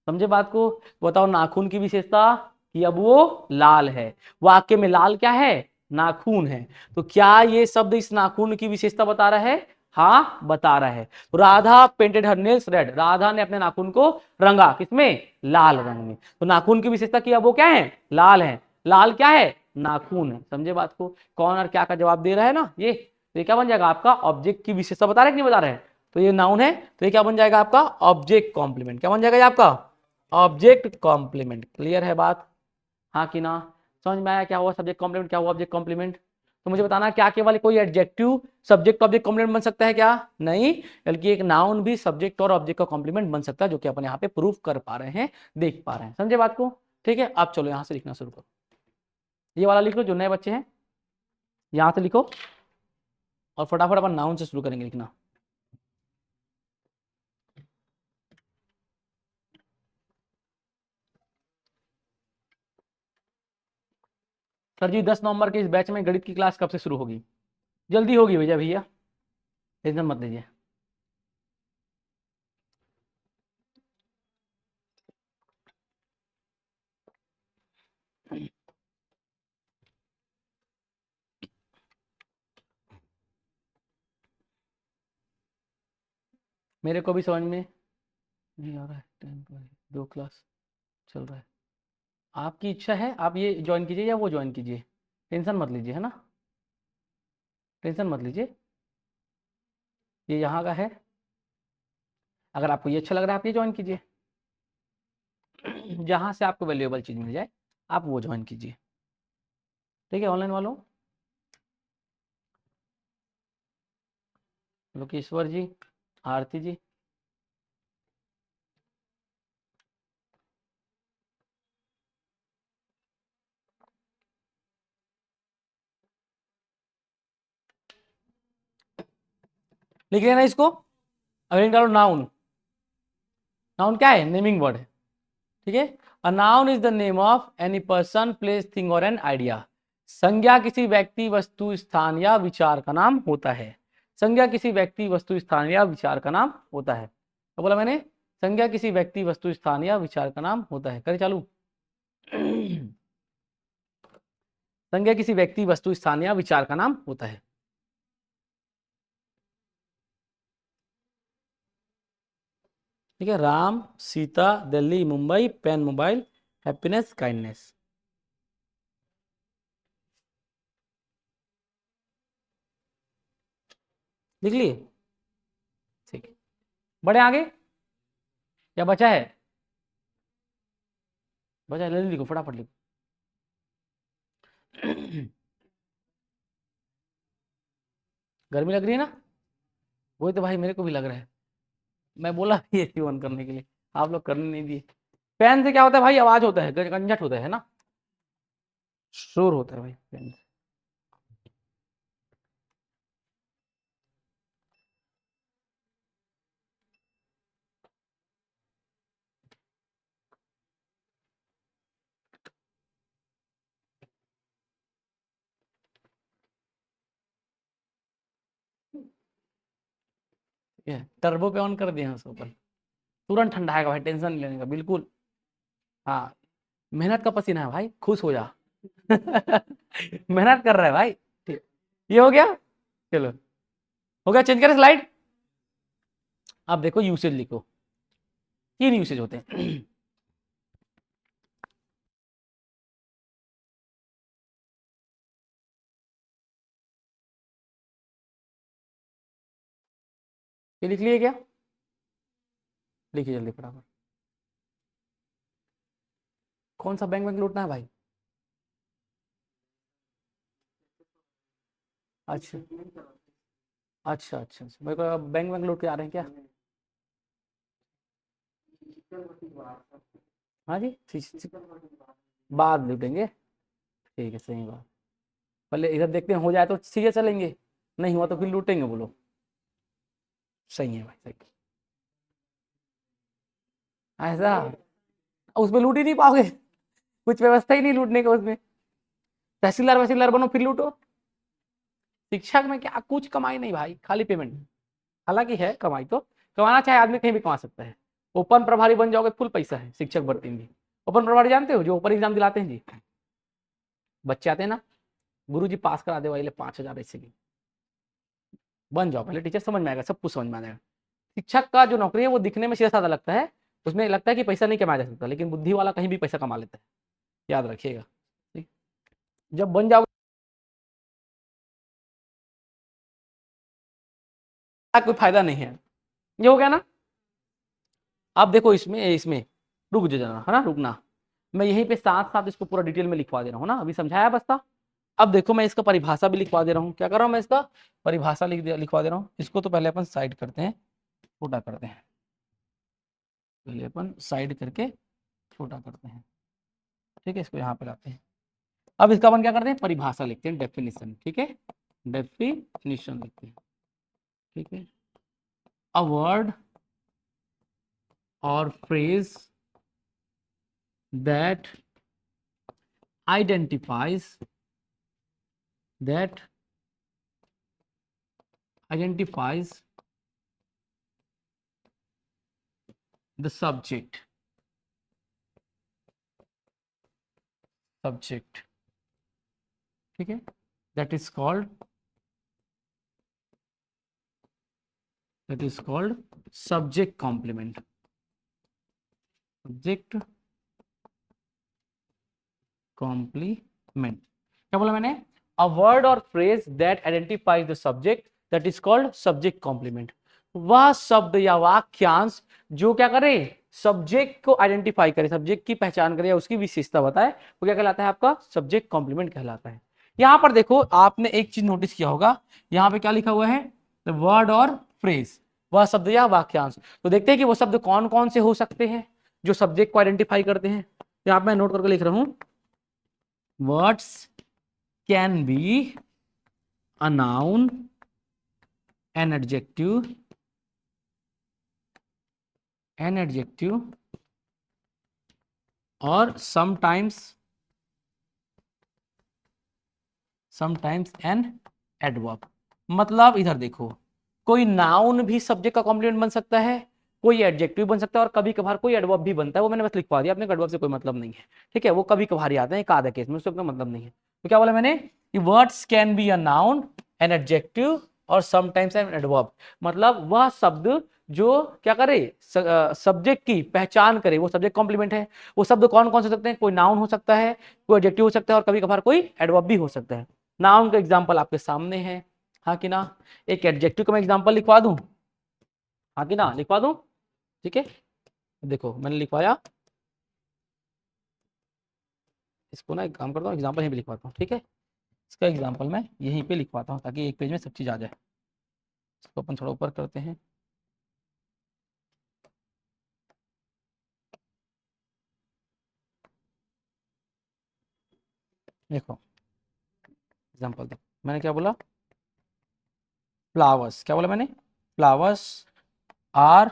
समझे बात को? बताओ नाखून की विशेषता कि अब वो लाल है। वाक्य में लाल क्या है? नाखून है। तो क्या ये शब्द इस नाखून की विशेषता बता रहा है? हाँ बता रहा है। तो राधा पेंटेड हर नेल्स रेड। राधा ने अपने नाखून को रंगा किसमें? लाल रंग में। तो नाखून की विशेषता कि अब वो क्या है? लाल है। लाल क्या है? नाखून है। समझे बात को? कौन और क्या का जवाब दे रहा है ना ये? तो ये क्या बन जाएगा आपका? ऑब्जेक्ट की विशेषता बता रहे कि नहीं बता रहे? तो ये नाउन है, तो ये क्या बन जाएगा आपका? Object complement. क्या बन जाएगा ये आपका? Object complement. क्लियर है बात? हाँ कि ना? समझ में आया क्या हुआ सब्जेक्ट कॉम्प्लीमेंट, क्या हुआ ऑब्जेक्ट कॉम्प्लीमेंट? तो मुझे बताना क्या केवल कोई एडजेक्टिव सब्जेक्ट ऑब्जेक्ट कॉम्प्लीमेंट बन सकता है क्या? नहीं, बल्कि एक नाउन भी सब्जेक्ट और ऑब्जेक्ट का कॉम्प्लीमेंट बन सकता है, जो कि अपन यहाँ पे प्रूफ कर पा रहे हैं, देख पा रहे हैं। समझे बात को? ठीक है, अब चलो यहाँ से लिखना शुरू करो। ये वाला लिख लो जो नए बच्चे हैं, यहाँ से लिखो और फटाफट अपन नाउन से शुरू करेंगे लिखना। सर जी 10 नवंबर के इस बैच में गणित की क्लास कब से शुरू होगी? जल्दी होगी भैया, भैया टेंशन मत लीजिए। मेरे को भी समझ में नहीं आ रहा है। 2 क्लास चल रहा है। आपकी इच्छा है आप ये ज्वाइन कीजिए या वो ज्वाइन कीजिए, टेंशन मत लीजिए, है ना? टेंशन मत लीजिए, ये यहाँ का है। अगर आपको ये अच्छा लग रहा है आप ये ज्वाइन कीजिए। जहाँ से आपको वैल्यूएबल चीज़ मिल जाए आप वो ज्वाइन कीजिए। ठीक है ऑनलाइन वालों? लोकेश्वर जी, आरती जी, लिख लेना इसको। अगर डालो नाउन। नाउन क्या है? नेमिंग वर्ड है। ठीक है, a noun is the name of any person, place, thing और एन आइडिया। संज्ञा किसी व्यक्ति, वस्तु, स्थान या विचार का नाम होता है। संज्ञा किसी व्यक्ति, वस्तु, स्थान या विचार का नाम होता है। तो बोला मैंने, संज्ञा किसी व्यक्ति, वस्तु, स्थान या विचार का नाम होता है। करें चालू। संज्ञा किसी व्यक्ति, वस्तु, स्थान या विचार का नाम होता है। ठीक है, Ram, Sita, Delhi, Mumbai, pen, mobile, happiness, kindness. लिख लिए? ठीक है, बड़े आगे क्या बचा है? बचा है, लिखो फटाफट लिखो। गर्मी लग रही है ना? वही तो भाई मेरे को भी लग रहा है। मैं बोला ये एसी ऑन करने के लिए, आप लोग करने नहीं दिए। फैन से क्या होता है भाई? आवाज होता है, गंजट होता है ना, शोर होता है भाई फैन से। ये टर्बो पे ऑन कर दिए हैं उसके ऊपर, तुरंत ठंडा आएगा भाई, टेंशन नहीं लेने का बिल्कुल। हाँ, मेहनत का पसीना है भाई, खुश हो जा। मेहनत कर रहा है भाई। ठीक, ये हो गया। चलो, हो गया। चेंज करें स्लाइड। अब देखो यूसेज लिखो, 3 यूसेज होते हैं। ये लिख लिए क्या? लिखिए जल्दी फटाफट। कौन सा बैंक बैंक लूटना है भाई? अच्छा अच्छा अच्छा अच्छा, मेरे को बैंक बैंक लूट के आ रहे हैं क्या? हाँ जी, बाद लूटेंगे। ठीक है, सही बात। पहले इधर देखते हैं, हो जाए तो सीधे चलेंगे, नहीं हुआ तो फिर लूटेंगे। बोलो, सही है भाई, सही। ऐसा उसमें लूट ही नहीं पाओगे, कुछ व्यवस्था ही नहीं लूटने का उसमें। तहसीलदार वहसीलदार बनो फिर लूटो। शिक्षक में क्या कुछ कमाई नहीं भाई, खाली पेमेंट। हालांकि है कमाई, तो कमाना चाहे आदमी कहीं भी कमा सकता है। ओपन प्रभारी बन जाओगे, फुल पैसा है शिक्षक भर्ती में भी। ओपन प्रभारी जानते हो, जो ओपन एग्जाम दिलाते हैं जी, बच्चे आते हैं ना, गुरु जी पास करा दे वाले 5,000 ऐसे भी। बन जाओ पहले टीचर, समझ में आएगा, सब कुछ समझ में आ जाएगा। शिक्षक का जो नौकरी है वो दिखने में सीधा साधा लगता है, उसमें लगता है कि पैसा नहीं कमाया जा सकता, लेकिन बुद्धि वाला कहीं भी पैसा कमा लेता है, याद रखिएगा। ठीक, जब बन जाओगे कोई फायदा नहीं है। ये हो गया ना? अब देखो इसमें इसमें रुक जाना है ना, रुकना। मैं यहीं पे साथ साथ इसको पूरा डिटेल में लिखवा दे रहा हूँ ना, अभी समझाया बस था। अब देखो मैं इसका परिभाषा भी लिखवा दे रहा हूँ। क्या कर रहा हूँ मैं? इसका परिभाषा लिखवा दे रहा हूँ। इसको तो पहले अपन साइड करते हैं, छोटा करते हैं। पहले अपन साइड करके छोटा करते हैं। ठीक है, इसको यहाँ पे लाते हैं। अब इसका अपन क्या करते हैं? परिभाषा लिखते हैं, डेफिनेशन। ठीक है, डेफिनेशन लिखते हैं। ठीक है, अ वर्ड और phrase that identifies that identifies the subject ठीक है, that is called subject complement। subject complement क्या बोला मैंने? अ वर्ड और phrase that identifies the subject that is called subject complement. वह शब्द या वाक्यांश जो क्या करे? सब्जेक्ट को आइडेंटिफाई करे, सब्जेक्ट की पहचान करे या उसकी विशेषता बताए, वो क्या कहलाता है? आपका सब्जेक्ट कॉम्प्लीमेंट कहलाता है। यहां पर देखो, आपने एक चीज नोटिस किया होगा, यहाँ पे क्या लिखा हुआ है? वर्ड और फ्रेज, वह शब्द या वाक्यांश। तो देखते हैं कि वो शब्द कौन कौन से हो सकते हैं जो सब्जेक्ट को आइडेंटिफाई करते हैं। यहाँ पे मैं नोट करके लिख रहा हूं, words can be a noun, an adjective, और समटाइम्स एन एडवर्ब। मतलब इधर देखो, कोई नाउन भी सब्जेक्ट का कॉम्प्लीमेंट बन सकता है, कोई एडजेक्टिव बन सकता है, और कभी कभार कोई एडवर्ब भी बनता है। वो मैंने बस लिखवा दिया, अपने एडवर्ब से कोई मतलब नहीं है, ठीक है। वो कभी कभार ही आते हैं, एक आधे केस में, उससे अपना मतलब नहीं है। तो क्या बोला मैंने कि words can be a noun, an adjective और समटाइम्स एन एडवर्ब। मतलब वह शब्द जो क्या करे, सब्जेक्ट की पहचान करे, वो सब्जेक्ट कॉम्प्लीमेंट है। वो शब्द कौन कौन से हो सकते हैं? कोई नाउन हो सकता है, कोई एडजेक्टिव हो सकता है, और कभी कभार कोई एडवर्ब भी हो सकता है। नाउन का एग्जाम्पल आपके सामने है, हाँ कि ना। एक एडजेक्टिव का मैं एग्जाम्पल लिखवा दूं, हाँ कि ना, लिखवा दूं, ठीक है। देखो मैंने लिखवाया, इसको ना एक काम करता हूँ, एग्जाम्पल यहीं पे लिखवाता हूँ, ठीक है। इसका एग्जाम्पल मैं यहीं पे लिखवाता हूँ, ताकि एक पेज में सब चीज़ आ जाए। इसको अपन थोड़ा ऊपर करते हैं। देखो एग्जाम्पल देखो, मैंने क्या बोला, फ्लावर्स। क्या बोला मैंने? Flowers are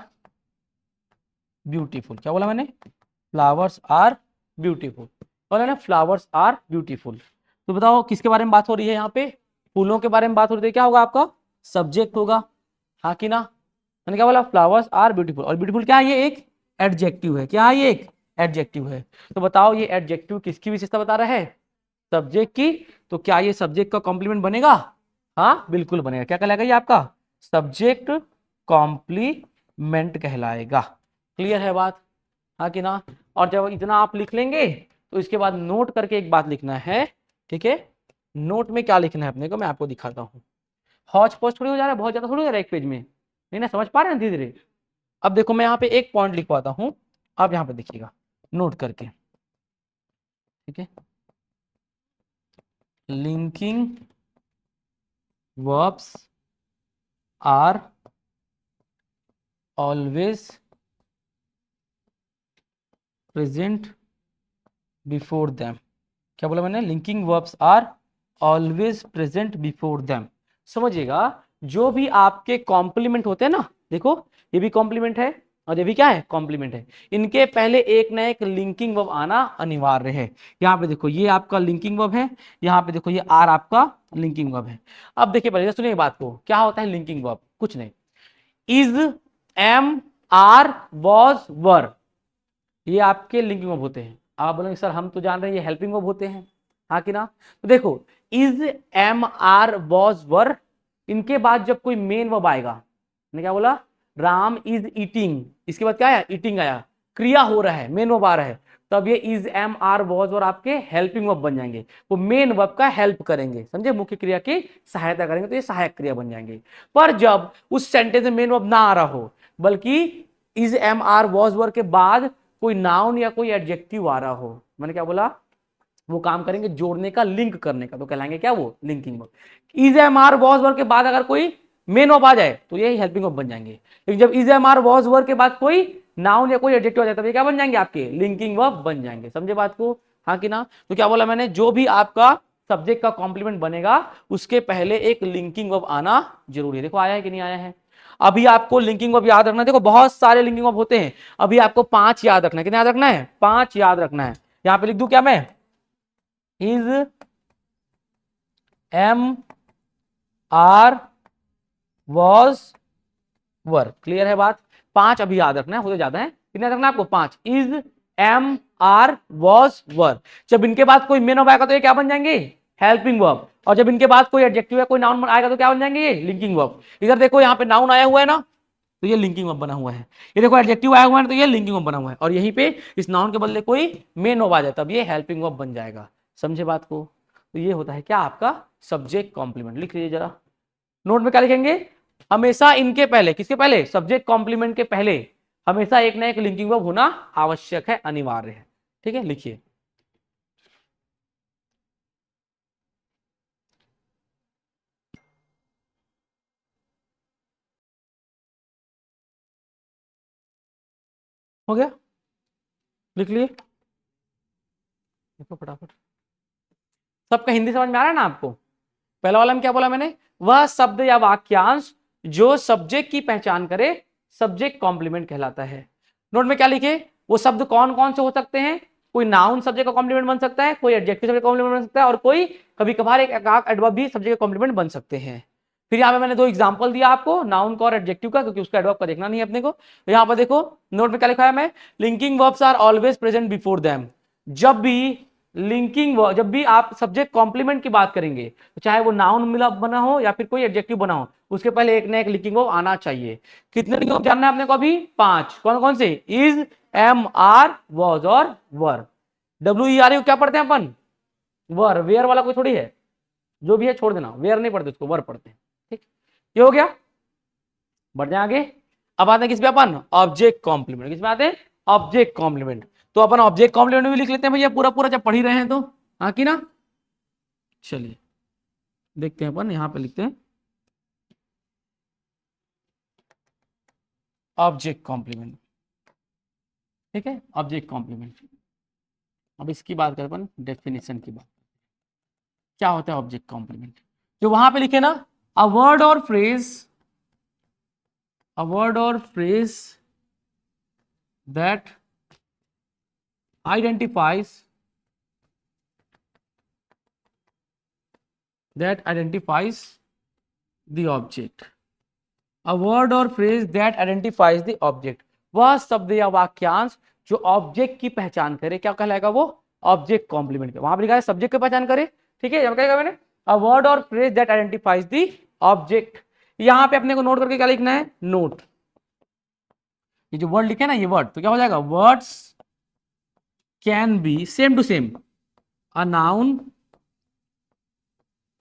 beautiful. क्या बोला मैंने? Flowers are beautiful. बोला ना, फ्लावर्स आर ब्यूटीफुल। तो बताओ किसके बारे में बात हो रही है यहाँ पे? फूलों के बारे में बात हो रही है। क्या होगा आपका सब्जेक्ट होगा, हाँ कि ना। मैंने क्या बोला? Flowers are beautiful. और ब्यूटीफुल क्या है? ये एक एडजेक्टिव है। क्या है? ये एक एडजेक्टिव है। तो बताओ ये एडजेक्टिव किसकी विशेषता बता रहा है? सब्जेक्ट की। तो क्या ये सब्जेक्ट का कॉम्प्लीमेंट बनेगा? हाँ बिल्कुल बनेगा। क्या कहलाएगा ये आपका? सब्जेक्ट कॉम्प्लीमेंट कहलाएगा। क्लियर है बात, हाँ कि ना। और जब इतना आप लिख लेंगे तो इसके बाद नोट करके एक बात लिखना है, ठीक है। नोट में क्या लिखना है अपने को मैं आपको दिखाता हूँ। हौच पौच थोड़ी हो जा रहा है, बहुत ज्यादा थोड़ी हो रहा है एक पेज में, नहीं ना, समझ पा रहे हैं धीरे धीरे। अब देखो मैं यहाँ पे एक पॉइंट लिखवाता हूँ, आप यहाँ पे देखिएगा नोट करके, ठीक है। Linking verbs are always present before them. क्या बोला मैंने? Linking verbs are always present before them. समझिएगा, जो भी आपके कॉम्प्लीमेंट होते हैं ना, देखो ये भी कॉम्प्लीमेंट है और ये भी क्या है? कॉम्प्लीमेंट है। इनके पहले एक ना एक लिंकिंग वर्ब आना अनिवार्य है। यहाँ पे देखो ये आपका लिंकिंग वर्ब है, यहाँ पे देखो ये आर आपका लिंकिंग वर्ब है। अब देखिए पहले सुनिए बात को, क्या होता है लिंकिंग वर्ब? कुछ नहीं, इज, एम, आर, वॉज, वर, ये आपके लिंकिंग वर्ब होते हैं। आप बोलेंगे सर हम तो जान रहे हैं ये हेल्पिंग वर्ब होते हैं, हाँ कि ना। तो देखो इज, एम, आर, वॉज, वर, इनके बाद जब कोई मेन वर्ब आएगा, मैंने क्या बोला? राम इज ईटिंग, इसके बाद क्या आया? ईटिंग आया, क्रिया हो रहा है, मेन वर्ब आ रहा है, तब ये इज, एम, आर, वॉज और आपके हेल्पिंग वर्ब बन जाएंगे। वो मेन वर्ब का हेल्प करेंगे, समझे, मुख्य क्रिया की सहायता करेंगे, तो ये सहायक क्रिया बन जाएंगे। पर जब उस सेंटेंस में मेन वर्ब ना आ रहा हो, बल्कि is, am, are, was, were के बाद कोई नाउन या कोई एडजेक्टिव आ रहा हो, मैंने क्या बोला? वो काम करेंगे जोड़ने का, लिंक करने का, तो कहलाएंगे क्या? वो linking verb. Is, am, are, was, were के बाद अगर कोई मेन वर्ब आ जाए तो ये हेल्पिंग वर्ब बन जाएंगे। लेकिन जब is, am, are, was, were के बाद कोई नाउन या कोई एडजेक्टिव आ जाए तब ये क्या बन जाएंगे? आपके लिंकिंग वर्ब बन जाएंगे। समझे बात को, हाँ कि ना। तो क्या बोला मैंने? जो भी आपका सब्जेक्ट का कॉम्प्लीमेंट बनेगा उसके पहले एक लिंकिंग वर्ब आना जरूरी है। देखो आया है कि नहीं आया है? अभी आपको लिंकिंग वर्ब याद रखना है। देखो बहुत सारे लिंकिंग वर्ब होते हैं, अभी आपको 5 याद रखना है। कितना याद रखना है? 5 याद रखना है। यहां पे लिख दूं क्या मैं? Is, am, are, was, were. Clear है बात? 5 अभी याद रखना है, होते ज्यादा है। कितने याद रखना है आपको? 5। इज, एम, आर, वॉज, वर। जब इनके बाद कोई मेन वर्ब आएगा तो ये क्या बन जाएंगे? Helping verb. और जब इनके बाद कोई एडजेक्टिव या कोई नाउन आएगा तो क्या बन जाएंगे? ये लिंकिंग वर्ब। इधर देखो यहाँ पे नाउन आया हुआ है ना, तो ये लिंकिंग वर्ब बना हुआ है। ये देखो एडजेक्टिव आया हुआ है तो ये लिंकिंग वर्ब बना हुआ है। और यहीं पे इस नाउन के बदले कोई मेन वर्ब आ जाए तब ये हेल्पिंग वर्ब बन जाएगा। समझे बात को? तो ये होता है क्या? आपका सब्जेक्ट कॉम्प्लीमेंट। लिख लीजिए जरा नोट में, क्या लिखेंगे? हमेशा इनके पहले, किसके पहले? सब्जेक्ट कॉम्प्लीमेंट के पहले हमेशा एक ना एक लिंकिंग वर्ब होना आवश्यक है, अनिवार्य है। ठीक है, लिखिए। हो गया? लिख लिए? देखो फटाफट, सबका हिंदी समझ में आ रहा है ना आपको? पहला वाला में क्या बोला मैंने? वह शब्द या वाक्यांश जो सब्जेक्ट की पहचान करे सब्जेक्ट कॉम्प्लीमेंट कहलाता है। नोट में क्या लिखे? वो शब्द कौन कौन से हो सकते हैं? कोई नाउन सब्जेक्ट का कॉम्प्लीमेंट बन सकता है, कोई एडजेक्टिव सब्जेक्ट का कॉम्प्लीमेंट बन सकता है, और कोई कभी कभार एक एडवर्ब भी सब्जेक्ट का कॉम्प्लीमेंट बन सकते हैं। फिर यहाँ पे मैंने 2 एग्जांपल दिया आपको, नाउन का और एडजेक्टिव का, क्योंकि उसका एडवर्ब का देखना नहीं है अपने को। तो यहाँ पर देखो नोट में क्या लिखा है, मैं linking verbs are always present before them. जब भी लिंकिंग वर्ब, जब भी आप सब्जेक्ट कॉम्प्लीमेंट की बात करेंगे, तो चाहे वो नाउन मिला बना हो या फिर कोई एडजेक्टिव बना हो, उसके पहले एक ना एक लिंकिंग वर्ब आना चाहिए। कितने लिंकिंग वर्ब जानना है आपने को अभी? 5। कौन कौन से? इज, एम, आर, वॉज और वर। WER क्या पढ़ते हैं अपन? वर। वेयर वाला कोई थोड़ी है, जो भी है छोड़ देना, वेयर नहीं पढ़ते उसको, वर पढ़ते हैं। ठीक, ये हो गया। बढ़ जाए आगे। अब आते हैं किस पे अपन? Object complement. किस में आते हैं? Object complement. तो अपन ऑब्जेक्ट कॉम्प्लीमेंट भी लिख लेते हैं भैया, पूरा पूरा जब पढ़ ही रहे हैं तो। हाँ कि ना? चलिए देखते हैं, अपन यहां पे लिखते हैं ऑब्जेक्ट कॉम्प्लीमेंट। ठीक है, ऑब्जेक्ट कॉम्प्लीमेंट। अब इसकी बात करें अपन, डेफिनेशन की बात, क्या होता है ऑब्जेक्ट कॉम्प्लीमेंट। जो वहां पे लिखे ना, अ वर्ड और फ्रेज, अ वर्ड और phrase that identifies the object, a word or phrase that identifies the object। वह शब्द या वाक्यांश जो ऑब्जेक्ट की पहचान करे, क्या कहलाएगा वो? Object complement. वहां पर लिखा है सब्जेक्ट की पहचान करे, ठीक है, क्या मैंने? अ वर्ड और phrase that identifies the object. यहां पे अपने को नोट करके क्या लिखना है? नोट। ये जो वर्ड लिखे ना, ये वर्ड, तो क्या हो जाएगा? Words can be, same to same, a noun,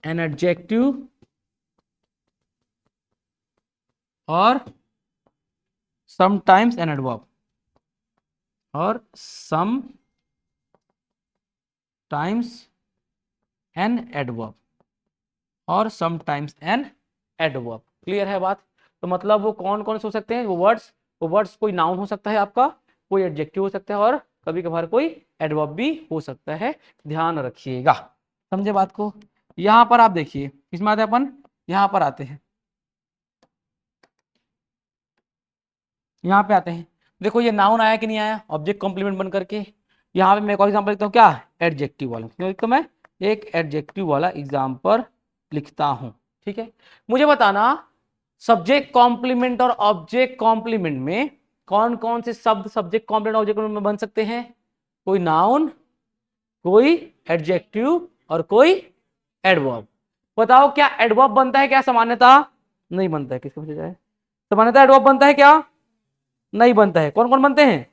an adjective और समटाइम्स एन एडवर्ब, और सम टाइम्स एन एडवर्ब, और समटाइम्स एन एडवर्ब। क्लियर है बात? तो मतलब वो कौन कौन से हो सकते हैं वो वर्ड्स? वो वर्ड्स कोई नाउन हो सकता है आपका, कोई एडजेक्टिव हो सकता है, और कभी कभार कोई एडवर्ब भी हो सकता है। ध्यान रखिएगा, समझे बात को? यहां पर आप देखिए किसमें आते हैं अपन, यहां पर आते हैं, यहां पे आते हैं। देखो ये नाउन आया कि नहीं आया ऑब्जेक्ट कॉम्प्लीमेंट बन करके? यहाँ पे मैं एक एग्जाम्पल लिखता हूँ, क्या? एडजेक्टिव वाला। क्यों लिखता हूँ मैं? एक एडजेक्टिव वाला एग्जाम्पल लिखता हूँ। ठीक है, मुझे बताना सब्जेक्ट कॉम्प्लीमेंट और ऑब्जेक्ट कॉम्प्लीमेंट में कौन कौन से शब्द सब्जेक्ट कॉम्प्लीमेंट ऑब्जेक्ट में बन सकते हैं? कोई नाउन, कोई एडजेक्टिव और कोई एडवर्ब। बताओ क्या एडवर्ब बनता है क्या सामान्यता? नहीं बनता है। किसको पूछा जाए? सामान्यता एडवर्ब बनता है क्या? नहीं बनता है। कौन कौन बनते हैं?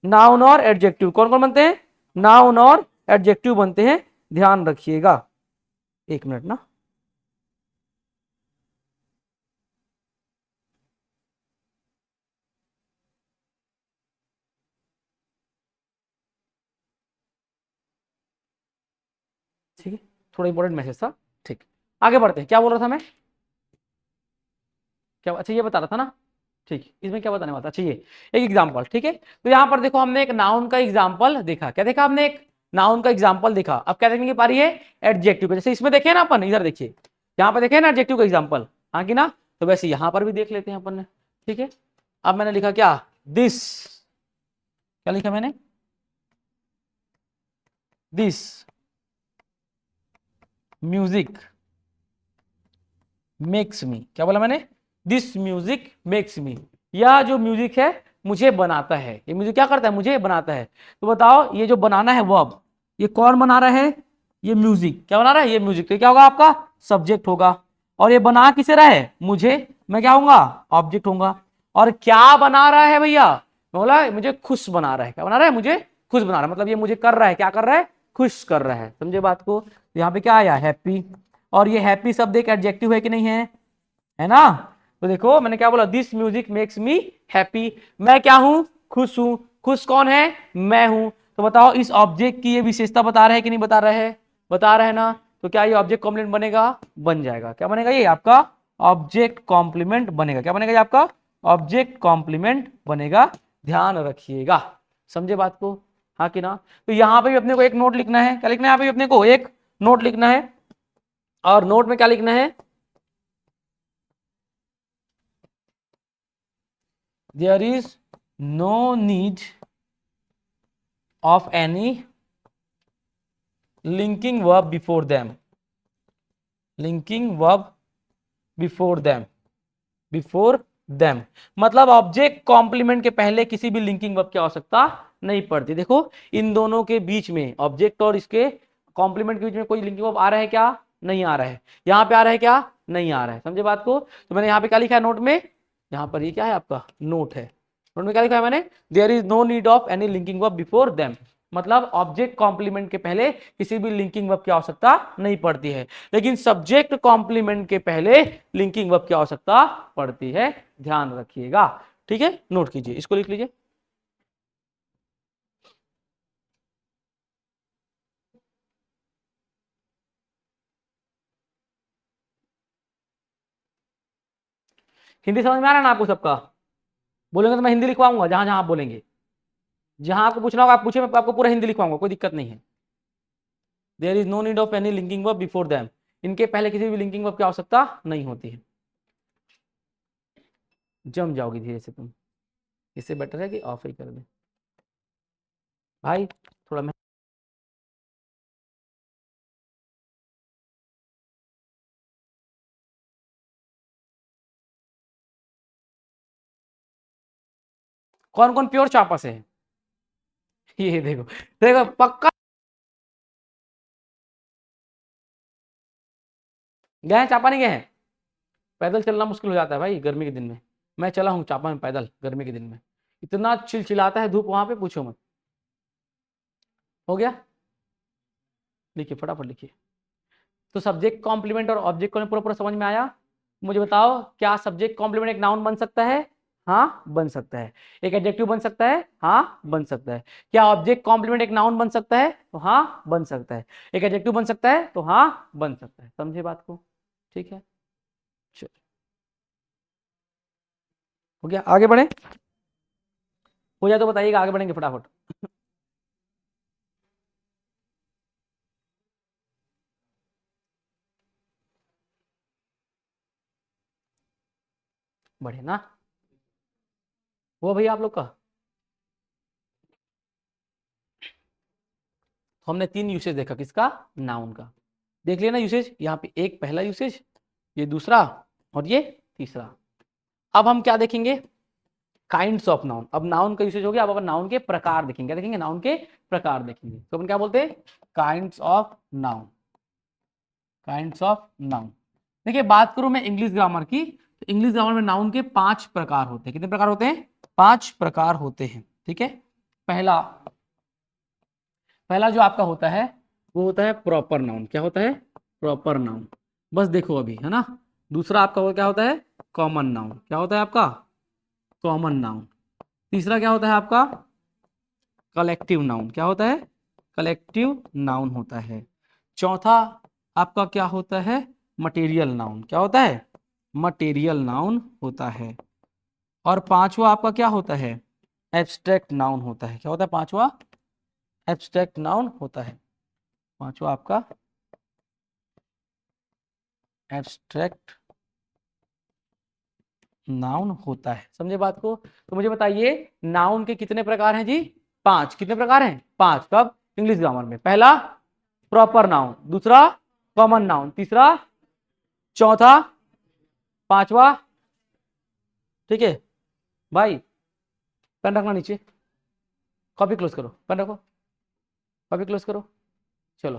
नाउन और एडजेक्टिव। कौन कौन बनते हैं? नाउन और एडजेक्टिव बनते हैं। ध्यान रखिएगा, एक मिनट ना। ठीक है, थोड़ा इंपॉर्टेंट मैसेज था। ठीक, आगे बढ़ते हैं। क्या बोल रहा था मैं? क्या? अच्छा ये बता रहा था ना। ठीक, इसमें क्या बताने वाला था? अच्छा ये एक एग्जांपल, ठीक है। तो यहां पर देखो हमने एक नाउन का एग्जांपल देखा। क्या देखा हमने? एक नाउन का एग्जांपल देखा। अब क्या देखने की पारी है? एडजेक्टिव का। जैसे इसमें देखे ना अपन, इधर देखिए, यहाँ पर देखे ना एडजेक्टिव का एग्जांपल, हाँ कि ना? तो वैसे यहां पर भी देख लेते हैं अपन ने। ठीक है, अब मैंने लिखा क्या? दिस। क्या लिखा मैंने? This music makes me. क्या बोला मैंने? This music makes me. यह जो म्यूजिक है मुझे बनाता है। ये म्यूजिक क्या करता है? मुझे बनाता है। तो बताओ ये जो बनाना है वर्ब, ये कौन बना रहा है? ये म्यूजिक। क्या बना रहा है? ये म्यूजिक। तो क्या होगा आपका? सब्जेक्ट होगा। और ये बना किसे रहा है? मुझे। मैं क्या होऊंगा? ऑब्जेक्ट होऊंगा। और क्या बना रहा है भैया? बोला मुझे खुश बना रहा है। क्या बना रहा है? मुझे खुश बना रहा है। मतलब ये मुझे कर रहा है, क्या कर रहा है? खुश कर रहा है। समझे बात को? यहाँ पे क्या आया? हैप्पी। और ये हैप्पी शब्द एक एडजेक्टिव है कि नहीं है? है ना? तो देखो मैंने क्या बोला? This music makes me happy. मैं क्या हूं? खुश हूं। खुश कौन है? मैं हूं। तो बताओ इस ऑब्जेक्ट की ये विशेषता बता रहा है कि नहीं बता रहा है? बता रहा है ना? तो क्या ये ऑब्जेक्ट कॉम्प्लीमेंट बनेगा? बन जाएगा। क्या बनेगा? ये आपका ऑब्जेक्ट कॉम्प्लीमेंट बनेगा। क्या बनेगा? ये आपका ऑब्जेक्ट कॉम्प्लीमेंट बनेगा। ध्यान रखिएगा, समझे बात को? हाँ कि ना? तो यहां पे भी अपने को एक नोट लिखना है। क्या लिखना है? यहाँ पे भी अपने को एक नोट लिखना है। और नोट में क्या लिखना है? There is no need of any linking verb before them, linking verb before them, before them मतलब ऑब्जेक्ट कॉम्प्लीमेंट के पहले किसी भी लिंकिंग वर्ब की आवश्यकता नहीं पड़ती। देखो इन दोनों के बीच में, ऑब्जेक्ट और इसके कॉम्प्लीमेंट के बीच में कोई लिंकिंग वर्ब आ रहा है क्या? नहीं आ रहा है। यहां पे आ रहा है क्या? नहीं आ रहा है। समझे बात को? तो मैंने यहां पे क्या लिखा है नोट में? यहां पर ये क्या है आपका नोट है। नोट में क्या लिखा है मैंने? There is no need of any linking verb before them, मतलब ऑब्जेक्ट कॉम्प्लीमेंट के पहले किसी भी लिंकिंग वर्ब की आवश्यकता नहीं पड़ती है, लेकिन सब्जेक्ट कॉम्प्लीमेंट के पहले लिंकिंग वर्ब की आवश्यकता पड़ती है। ध्यान रखिएगा, ठीक है? नोट कीजिए, इसको लिख लीजिए। हिंदी समझ में आ रहा है ना आपको सबका? बोलेंगे तो मैं हिंदी लिखवाऊंगा, जहां जहां आप बोलेंगे, जहां आपको पूछना होगा आप पूछे, मैं आपको पूरा हिंदी लिखवाऊंगा, कोई दिक्कत नहीं है। There is no need of any linking verb before them, इनके पहले किसी भी लिंकिंग वर्ब की आवश्यकता नहीं होती है। जम जाओगी धीरे से तुम, इससे बेटर है कि ऑफ ही कर दे भाई। थोड़ा मैं कौन कौन प्योर चापस है? ये देखो, देखो पक्का गए हैं चापा, नहीं गए हैं? पैदल चलना मुश्किल हो जाता है भाई गर्मी के दिन में। मैं चला हूँ चापा में पैदल गर्मी के दिन में, इतना चिलचिलाता है धूप वहां पे, पूछो मत। हो गया? लिखिए फटाफट लिखिए। तो सब्जेक्ट कॉम्प्लीमेंट और ऑब्जेक्ट को पूरा पूरा समझ में आया? मुझे बताओ, क्या सब्जेक्ट कॉम्प्लीमेंट एक नाउन बन सकता है? हाँ बन सकता है। एक एडजेक्टिव बन सकता है? हाँ बन सकता है। क्या ऑब्जेक्ट कॉम्प्लीमेंट एक नाउन बन सकता है? तो हाँ बन सकता है। एक एडजेक्टिव बन सकता है? तो हाँ बन सकता है। समझे बात को? ठीक है, चलो हो गया, आगे बढ़े? हो जाए तो बताइएगा, आगे बढ़ेंगे फटाफट। बढ़े ना? वो भैया आप लोग का, तो हमने तीन यूसेज देखा, किसका? नाउन का। देख लिया ना यूसेज, यहाँ पे एक पहला यूसेज, ये दूसरा, और ये तीसरा। अब हम क्या देखेंगे? Kinds of noun. अब नाउन का यूसेज हो गया, अब अपन नाउन के प्रकार देखेंगे। क्या देखेंगे? नाउन के प्रकार देखेंगे। तो अपन क्या बोलते हैं? Kinds of noun, kinds of noun. देखिए बात करूं मैं इंग्लिश ग्रामर की, तो इंग्लिश ग्रामर में नाउन के 5 प्रकार होते हैं। कितने प्रकार होते हैं? 5 प्रकार होते हैं, ठीक है? पहला, पहला जो आपका होता है वो होता है प्रॉपर नाउन। क्या होता है? Proper noun. बस देखो अभी, है ना? दूसरा आपका क्या होता है? Common noun. क्या होता है आपका? Common noun. तीसरा क्या होता है आपका? Collective noun. क्या होता है? कलेक्टिव नाउन होता है। चौथा आपका क्या होता है? Material noun. क्या होता है? मटेरियल नाउन होता है। और पांचवा आपका क्या होता है? एब्स्ट्रैक्ट नाउन होता है। क्या होता है पांचवा? एब्स्ट्रैक्ट नाउन होता है। पांचवा आपका एब्स्ट्रैक्ट नाउन होता है। समझे बात को? तो मुझे बताइए नाउन के कितने प्रकार हैं जी? 5। कितने प्रकार हैं? 5। कब? इंग्लिश ग्रामर में। पहला प्रॉपर नाउन, दूसरा कॉमन नाउन, तीसरा, चौथा, पांचवा। ठीक है भाई, पेन रखना नीचे, कॉपी क्लोज करो, पेन रखो, कॉपी क्लोज करो। चलो,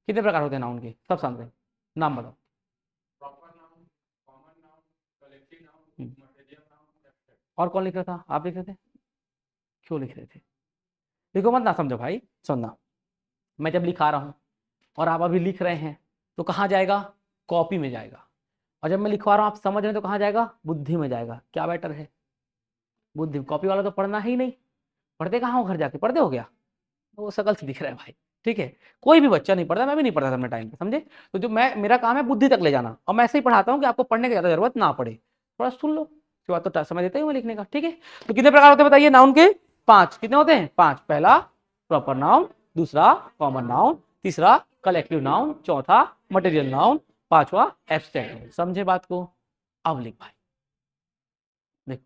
कितने प्रकार होते हैं नाउन के? सब समझे, नाम बताओ। और कौन लिख रहा था? आप लिख रहे थे? क्यों लिख रहे थे? लिखो मत ना, समझो भाई, सुनना। मैं जब लिखा रहा हूं और आप अभी लिख रहे हैं तो कहाँ जाएगा? कॉपी में जाएगा। और जब मैं लिखवा रहा हूँ आप समझ रहे हैं तो कहाँ जाएगा? बुद्धि में जाएगा। क्या बेटर है? बुद्धि। कॉपी वाला तो पढ़ना ही नहीं, पढ़ते कहाँ हो? घर जाके पढ़ते हो क्या? वो शकल से दिख रहा है भाई, ठीक है? कोई भी बच्चा नहीं पढ़ता, मैं भी नहीं पढ़ता था अपने टाइम पे, समझे? तो जो मैं, मेरा काम है बुद्धि तक ले जाना, और मैं ऐसे ही पढ़ाता हूँ कि आपको पढ़ने की ज्यादा जरूरत ना पड़े, थोड़ा सुन लो, उसके बाद तो समझ देता ही हूँ लिखने का, ठीक है? तो कितने प्रकार होते हैं बताइए नाउन के? 5। कितने होते हैं? 5। पहला प्रॉपर नाउन, दूसरा कॉमन नाउन, तीसरा कलेक्टिव नाउन, चौथा मटेरियल नाउन, पांचवा एब्स्ट्रैक्ट। समझे बात को? अब लिख भाई, लिख,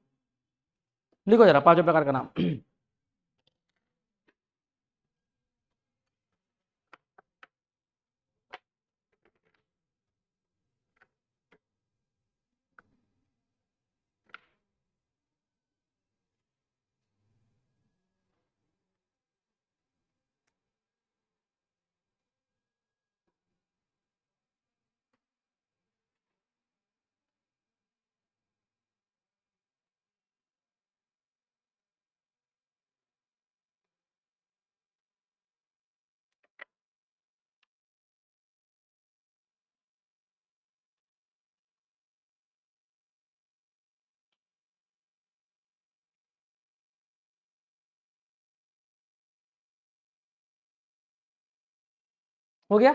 लिखो जरा पांचों प्रकार का नाम। हो गया।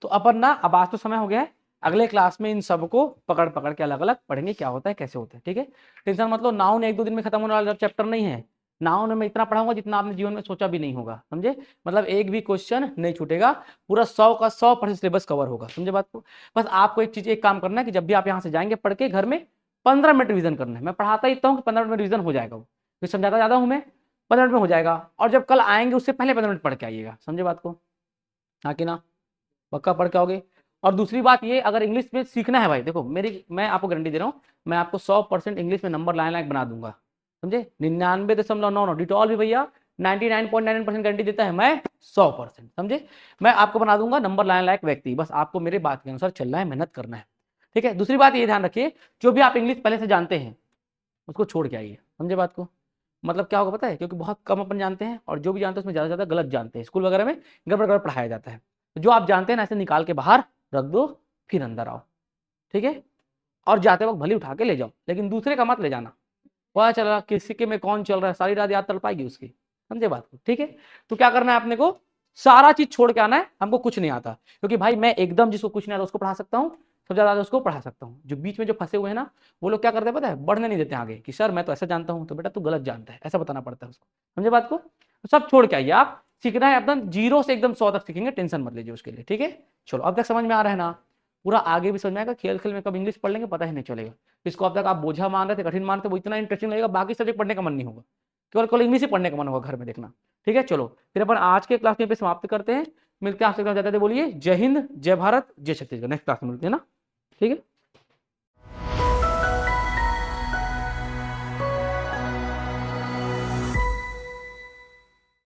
तो अपन ना अब आज तो समय हो गया है, अगले क्लास में इन सबको पकड़ पकड़ के अलग अलग पढ़ेंगे क्या होता है कैसे होता है, ठीक है। टेंशन मतलब नाउन एक दो दिन में खत्म होने वाला चैप्टर नहीं है। नाउन में इतना पढ़ाऊंगा जितना आपने जीवन में सोचा भी नहीं होगा, समझे। मतलब एक भी क्वेश्चन नहीं छूटेगा, पूरा 100 का 100% सिलेबस कवर होगा, समझे बात को। बस आपको एक चीज एक काम करना है कि जब भी आप यहाँ से जाएंगे पढ़ के घर में 15 मिनट रिविजन करना है। मैं पढ़ाता ही इतना हूँ कि 15 मिनट में रिविजन हो जाएगा, वो फिर समझाता ज्यादा हूँ मैं, 15 मिनट में हो जाएगा। और जब कल आएंगे उससे पहले 15 मिनट पढ़ के आइएगा, समझे बात को, हाँ कि ना, पक्का पढ़ के आओगे। और दूसरी बात ये, अगर इंग्लिश में सीखना है भाई, देखो मैं आपको गारंटी दे रहा हूँ, मैं आपको 100% इंग्लिश में नंबर लाइन लायक बना दूंगा, समझे। 99.99 डिटॉल भी भैया 99.99% गारंटी देता है, मैं 100%, समझे। मैं आपको बना दूंगा नंबर लाइन लायक व्यक्ति, बस आपको मेरे बात के अनुसार चलना है, मेहनत करना है, ठीक है। दूसरी बात ये ध्यान रखिए, जो भी आप इंग्लिश पहले से जानते हैं उसको छोड़ के आइए, समझे बात को। मतलब क्या होगा पता है, क्योंकि बहुत कम अपन जानते हैं और जो भी जानते हैं उसमें ज़्यादा से ज़्यादा गलत जानते हैं, स्कूल वगैरह में गड़बड़ गड़बड़ पढ़ाया जाता है। तो जो आप जानते हैं ना ऐसे निकाल के बाहर रख दो, फिर अंदर आओ, ठीक है। और जाते वक्त भले उठा के ले जाओ, लेकिन दूसरे का मत ले जाना। पता चला किसी के में कौन चल रहा है, सारी रात याद तड़ पाएगी उसकी, समझे बात को, ठीक है। तो क्या करना है अपने को, सारा चीज छोड़ के आना है, हमको कुछ नहीं आता। क्योंकि भाई मैं एकदम जिसको कुछ नहीं आता उसको पढ़ा सकता हूँ, सबसे ज्यादा उसको पढ़ा सकता हूँ। जो बीच में जो फंसे हुए हैं ना, वो लोग क्या करते हैं पता है, बढ़ने नहीं देते आगे कि सर मैं तो ऐसा जानता हूँ, तो बेटा तू गलत जानता है, ऐसा बताना पड़ता है उसको, समझे बात को। तो सब छोड़ के आइए आप, सीखना है एकदम जीरो से एकदम 100 तक सीखेंगे, टेंशन मत लीजिए उसके लिए, ठीक है। चलो अब तक समझ में आ रहा है ना, पूरा आगे भी समझ में आएगा, खेल खेल में कब इंग्लिश पढ़ लेंगे पता ही नहीं चलेगा। इसको अब तक आप बोझा मान रहे थे, कठिन मान रहे थे, वो इतना इंटरेस्टिंग लगेगा, बाकी सब्जेक्ट पढ़ने का मन नहीं होगा, केवल केवल इंग्लिश ही पढ़ने का मन होगा घर में, देखना, ठीक है। चलो फिर अपन आज के क्लास में पे समाप्त करते हैं, मिलते हैं आपसे, जाते थे बोलिए जय हिंद, जय भारत, जय छत्तीसगढ़, नेक्स्ट क्लास में मिलते हैं ना, ठीक है।